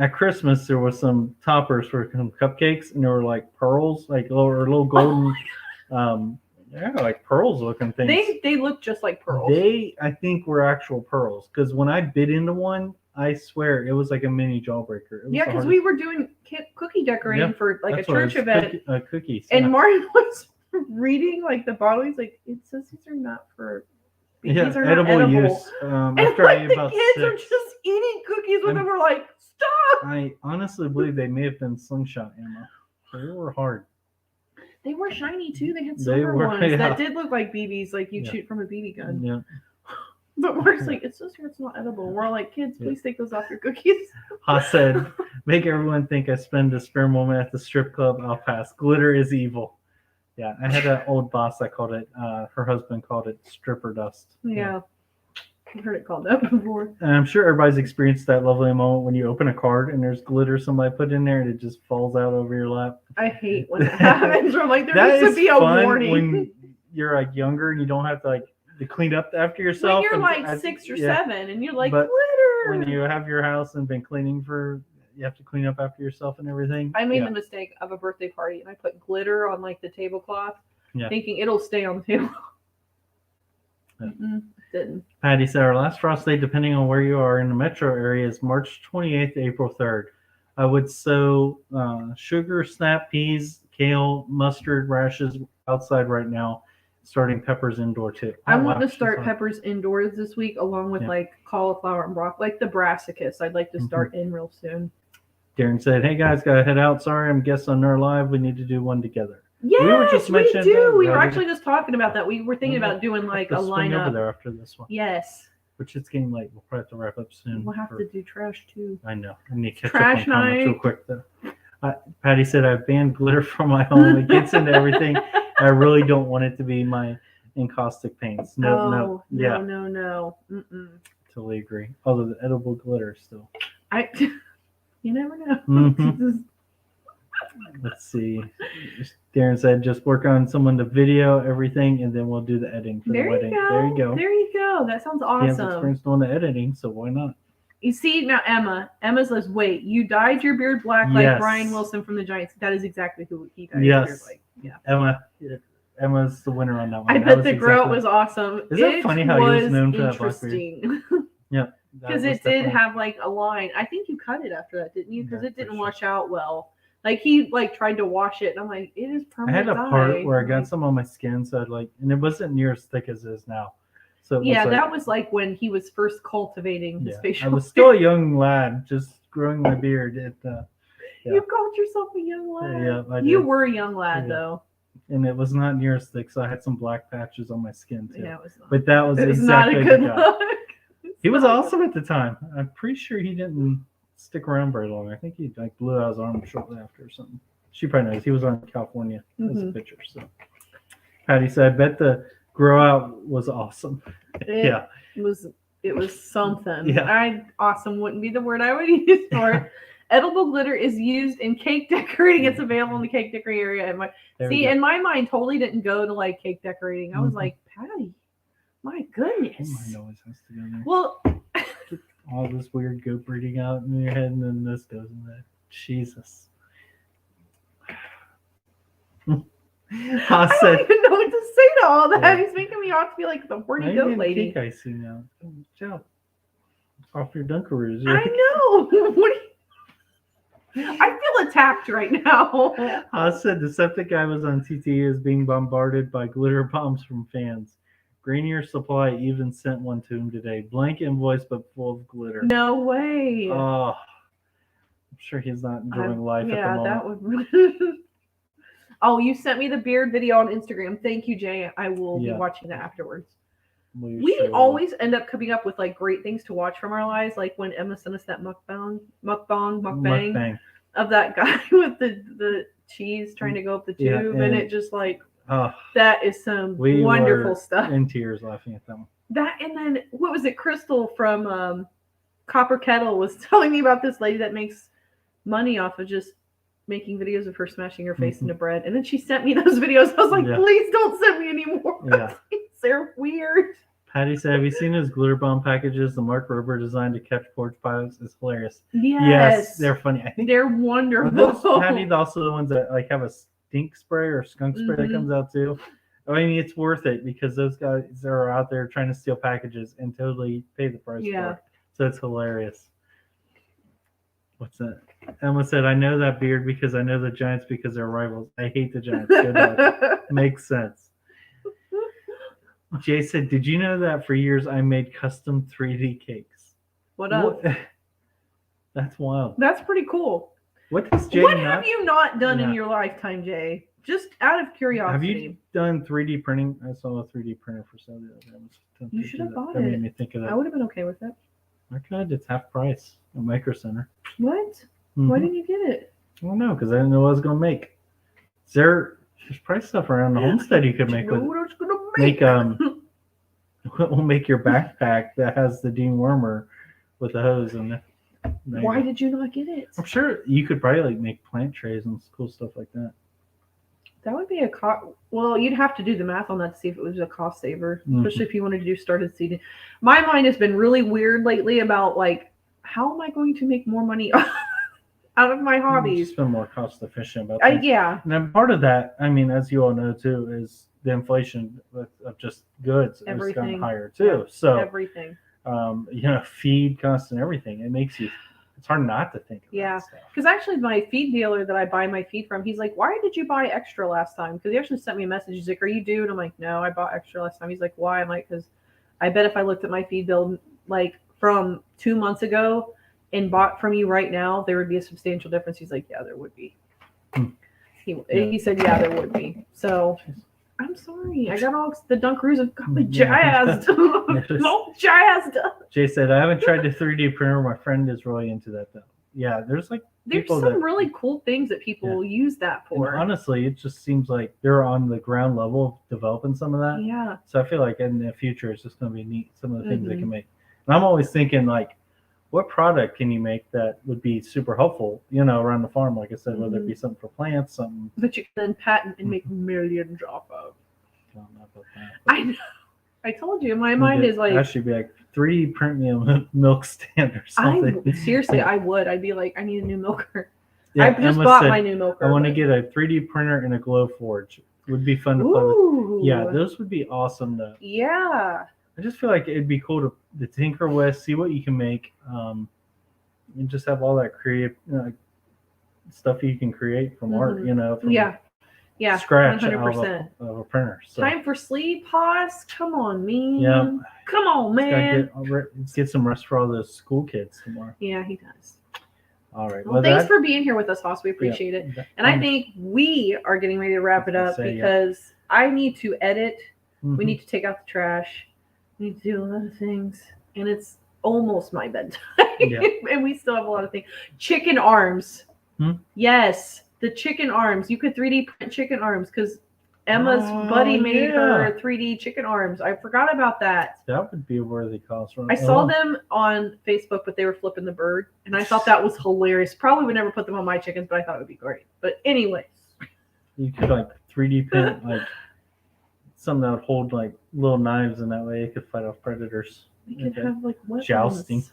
at Christmas there was some toppers for some cupcakes, and they were like pearls, like little golden, like pearls looking things. They look just like pearls. They, I think, were actual pearls because when I bit into one, I swear it was like a mini jawbreaker. Yeah, because we were doing cookie decorating for like a church event. Cookies. And Martin was reading like the bottle. He's like, it says these are not for. These are edible not edible use. And like the kids are just eating cookies with them. We're like, stop! I honestly believe they may have been slingshot ammo. They were hard. They were shiny too. They had silver ones that did look like BBs, like you'd shoot from a BB gun. Yeah. But Mark's like, it says here it's not edible. We're like, kids, please take those off your cookies. Ha said, make everyone think I spend a spare moment at the strip club. I'll pass. Glitter is evil. Yeah, I had an old boss that called it, her husband called it stripper dust. Yeah. I've heard it called that before. And I'm sure everybody's experienced that lovely moment when you open a card and there's glitter somebody put in there and it just falls out over your lap. I hate when that happens. I'm like, there needs to be a warning. When you're like younger and you don't have to like to clean up after yourself. When you're like 6 or 7 and you're like, glitter. When you have your house and been cleaning you have to clean up after yourself and everything. I made the mistake of a birthday party and I put glitter on like the tablecloth, thinking it'll stay on the table. Didn't. Patty said our last frost date, depending on where you are in the metro area, is March 28th to April 3rd. I would sow sugar, snap peas, kale, mustard, rashes outside right now, starting peppers indoor too. I want to start peppers indoors this week along with like cauliflower and broccoli, like the brassicas. I'd like to start in real soon. Darren said, hey guys, gotta head out. Sorry, I'm guessing on our live. We need to do one together. Yes, we do. We were actually just talking about that. We were thinking about doing like a lineup over there after this one. Yes. Which it's getting late. We'll probably have to wrap up soon. We'll have to do trash too. I know. I need to catch up on comments real quick though. Patty said, I've banned glitter from my home. It gets into everything. I really don't want it to be my encaustic paints. No. Totally agree. Although the edible glitter still. You never know. Let's see. Darren said, just work on someone to video everything, and then we'll do the editing for the wedding. There you go. There you go. That sounds awesome. He has experience doing the editing, so why not? You see, now Emma says, wait, you dyed your beard black like Brian Wilson from the Giants. That is exactly who he dyed his beard like. Yeah. Emma's the winner on that one. I bet the grout was awesome. Isn't it funny how he was known for that black beard? Yeah. Because it did have like a line. I think you cut it after that, didn't you? Because it didn't wash out well. Like he like tried to wash it, and I'm like, it is permanent. I had a part where I got some on my skin, so I'd and it wasn't near as thick as it is now. So that was like when he was first cultivating his facial. I was still a young lad, just growing my beard. You called yourself a young lad. Yeah, I did. You were a young lad though. And it was not near as thick, so I had some black patches on my skin too. Yeah, it was not. But that was exactly not a good look. He was awesome at the time. I'm pretty sure he didn't stick around very long. I think he like blew out his arm shortly after or something. She probably knows. He was on California as a pitcher. So Patty said, I bet the grow out was awesome. It was something. Yeah. Awesome wouldn't be the word I would use for it. Edible glitter is used in cake decorating. It's available in the cake decorating area. In my mind, totally didn't go to like cake decorating. I was like, Patty, my goodness. Mine always has to go there. Well, all this weird goat breeding out in your head, and then this goes in there. Jesus. I don't even know what to say to all that. Yeah. He's making me out to be like the horny goat lady. Cake icing now. Ciao. Off your Dunkaroos. I know. What? I feel attacked right now. Haas said the septic guy was on TT is being bombarded by glitter bombs from fans. Grainier Supply even sent one to him today. Blank invoice, but full of glitter. No way. Oh, I'm sure he's not enjoying life at the moment. That would. Oh, you sent me the beard video on Instagram. Thank you, Jay. I will be watching that afterwards. We always end up coming up with like great things to watch from our lives, like when Emma sent us that mukbang of that guy with the cheese trying to go up the tube, and it just like that is some wonderful stuff. In tears laughing at them. That, and then what was it? Crystal from Copper Kettle was telling me about this lady that makes money off of just making videos of her smashing her face into bread, and then she sent me those videos. I was like, please don't send me anymore. Yeah. They're weird. Patty said, have you seen his glitter bomb packages? The Mark Rober designed to catch porch pies is hilarious. Yes, they're funny. I think they're wonderful. Patty's also the ones that like have a stink spray or skunk spray that comes out too. I mean, it's worth it because those guys are out there trying to steal packages and totally pay the price for it. So it's hilarious. What's that? Emma said, I know that beard because I know the Giants because they're rivals. I hate the Giants. Good luck. Makes sense. Jay said, did you know that for years I made custom 3D cakes? What up? That's wild. That's pretty cool. What have you not done in your lifetime, Jay? Just out of curiosity. Have you done 3D printing? I saw a 3D printer for sale the other day. You should have bought that it. Made me think of that. I would have been okay with it. I could. It's half price at Micro Center. What? Mm-hmm. Why didn't you get it? I don't know, because I didn't know what I was going to make. There's price stuff around the homestead you could make. What I was going to make? We'll make your backpack that has the dewormer with the hose in it. Why did you not get it? I'm sure you could probably like make plant trays and cool stuff like that. That would be well, you'd have to do the math on that to see if it was a cost saver, especially if you wanted to do started seeding. My mind has been really weird lately about like, how am I going to make more money out of my hobbies? It's been more cost efficient about that. Yeah. And then part of that, I mean, as you all know too, is the inflation of just goods has gotten higher too. So everything. Feed costs and everything. It makes you. It's hard not to think of that stuff. Because actually my feed dealer that I buy my feed from, he's like, why did you buy extra last time? Because he actually sent me a message. He's like, are you due? And I'm like, no, I bought extra last time. He's like, why? I'm like, because I bet if I looked at my feed bill like from 2 months ago and bought from you right now, there would be a substantial difference. He's like, yeah, there would be. He said, yeah, there would be. So I'm sorry. I got all the Dunkaroos have got me jazzed. All jazzed. Jay said, I haven't tried the 3D printer. My friend is really into that though. Yeah, there's some really cool things that people use that for. And honestly, it just seems like they're on the ground level of developing some of that. Yeah. So I feel like in the future, it's just going to be neat. Some of the things they can make. And I'm always thinking like, what product can you make that would be super helpful, around the farm? Like I said, whether it be something for plants, something that you can then patent and make millions off of. I don't know about that. I know. I told you, my mind is like. I should be like 3D print me a milk stand or something. Seriously, I would. I'd be like, I need a new milker. Yeah, I just bought my new milker. I want to get a 3D printer and a glow forge. It would be fun to play with. Yeah, those would be awesome though. Yeah. I just feel like it'd be cool to tinker with, see what you can make, and just have all that creative stuff you can create from art, from scratch 100%. Of a printer. So. Time for sleep, Haas. Come on, man. Yeah. Come on, man. Let's get some rest for all those school kids tomorrow. Yeah, he does. All right. Well, thanks for being here with us, Haas. We appreciate it. And I think we are getting ready to wrap it up because I need to edit. Mm-hmm. We need to take out the trash. We need to do a lot of things. And it's almost my bedtime. Yeah. And we still have a lot of things. Chicken arms. Yes. The chicken arms. You could 3D print chicken arms because Emma's buddy made her 3D chicken arms. I forgot about that. That would be a worthy cause. I saw them on Facebook, but they were flipping the bird. And I thought that was hilarious. Probably would never put them on my chickens, but I thought it would be great. But anyways. You could 3D print something that would hold little knives, and that way it could fight off predators. We could have weapons. Jousting.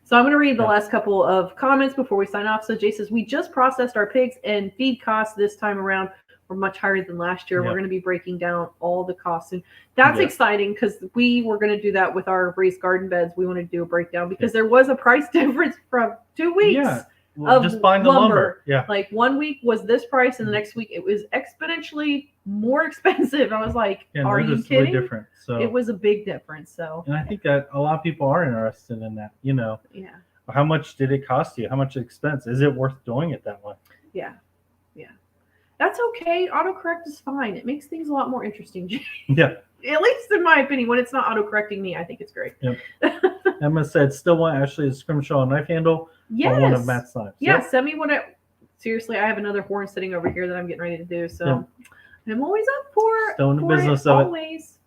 So I'm going to read the last couple of comments before we sign off. So Jay says, we just processed our pigs and feed costs this time around were much higher than last year. We're going to be breaking down all the costs, and that's exciting because we were going to do that with our raised garden beds. We wanted to do a breakdown because there was a price difference from 2 weeks. Yeah. Well, just buying the lumber. Yeah. Like 1 week was this price, and the next week it was exponentially more expensive. I was like, "Are you kidding?" Different. So it was a big difference. So, and I think that a lot of people are interested in that. Yeah. How much did it cost you? How much expense? Is it worth doing it that way? Yeah. That's okay. Autocorrect is fine. It makes things a lot more interesting. Yeah. At least in my opinion, when it's not autocorrecting me, I think it's great. Yep. Emma said, still want Ashley's scrimshaw knife handle or one of Matt's knives. Yeah, send me one. Seriously, I have another horn sitting over here that I'm getting ready to do. So I'm always up for still in the business of always.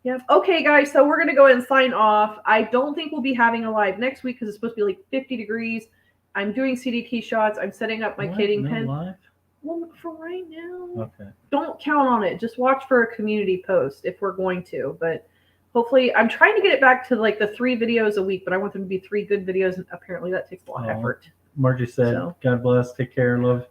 Yep. Okay, guys. So we're going to go ahead and sign off. I don't think we'll be having a live next week because it's supposed to be like 50 degrees. I'm doing CDT shots. I'm setting up my kitting pen. Live? Well, for right now. Okay. Don't count on it. Just watch for a community post if we're going to. But hopefully, I'm trying to get it back to like the 3 videos a week, but I want them to be 3 good videos, and apparently that takes a lot of effort. Margie said, God bless, take care, love.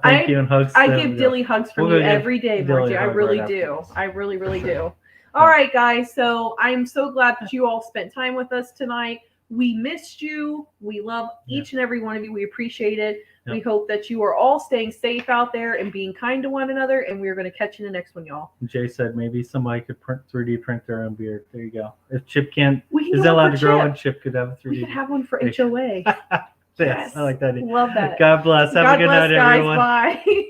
Thank you, and hugs. I give Dilly hugs from you every day, Margie. I really do. I really, really do. All right, guys. So I'm so glad that you all spent time with us tonight. We missed you. We love each and every one of you. We appreciate it. We hope that you are all staying safe out there and being kind to one another. And we're going to catch you in the next one, y'all. Jay said maybe somebody could 3D print their own beard. There you go. If Chip can't, is that allowed to grow and Chip could have a 3D. We could have one for HOA. Yes, I like that. Love that. God bless. Have a good night, everyone. Guys. Bye.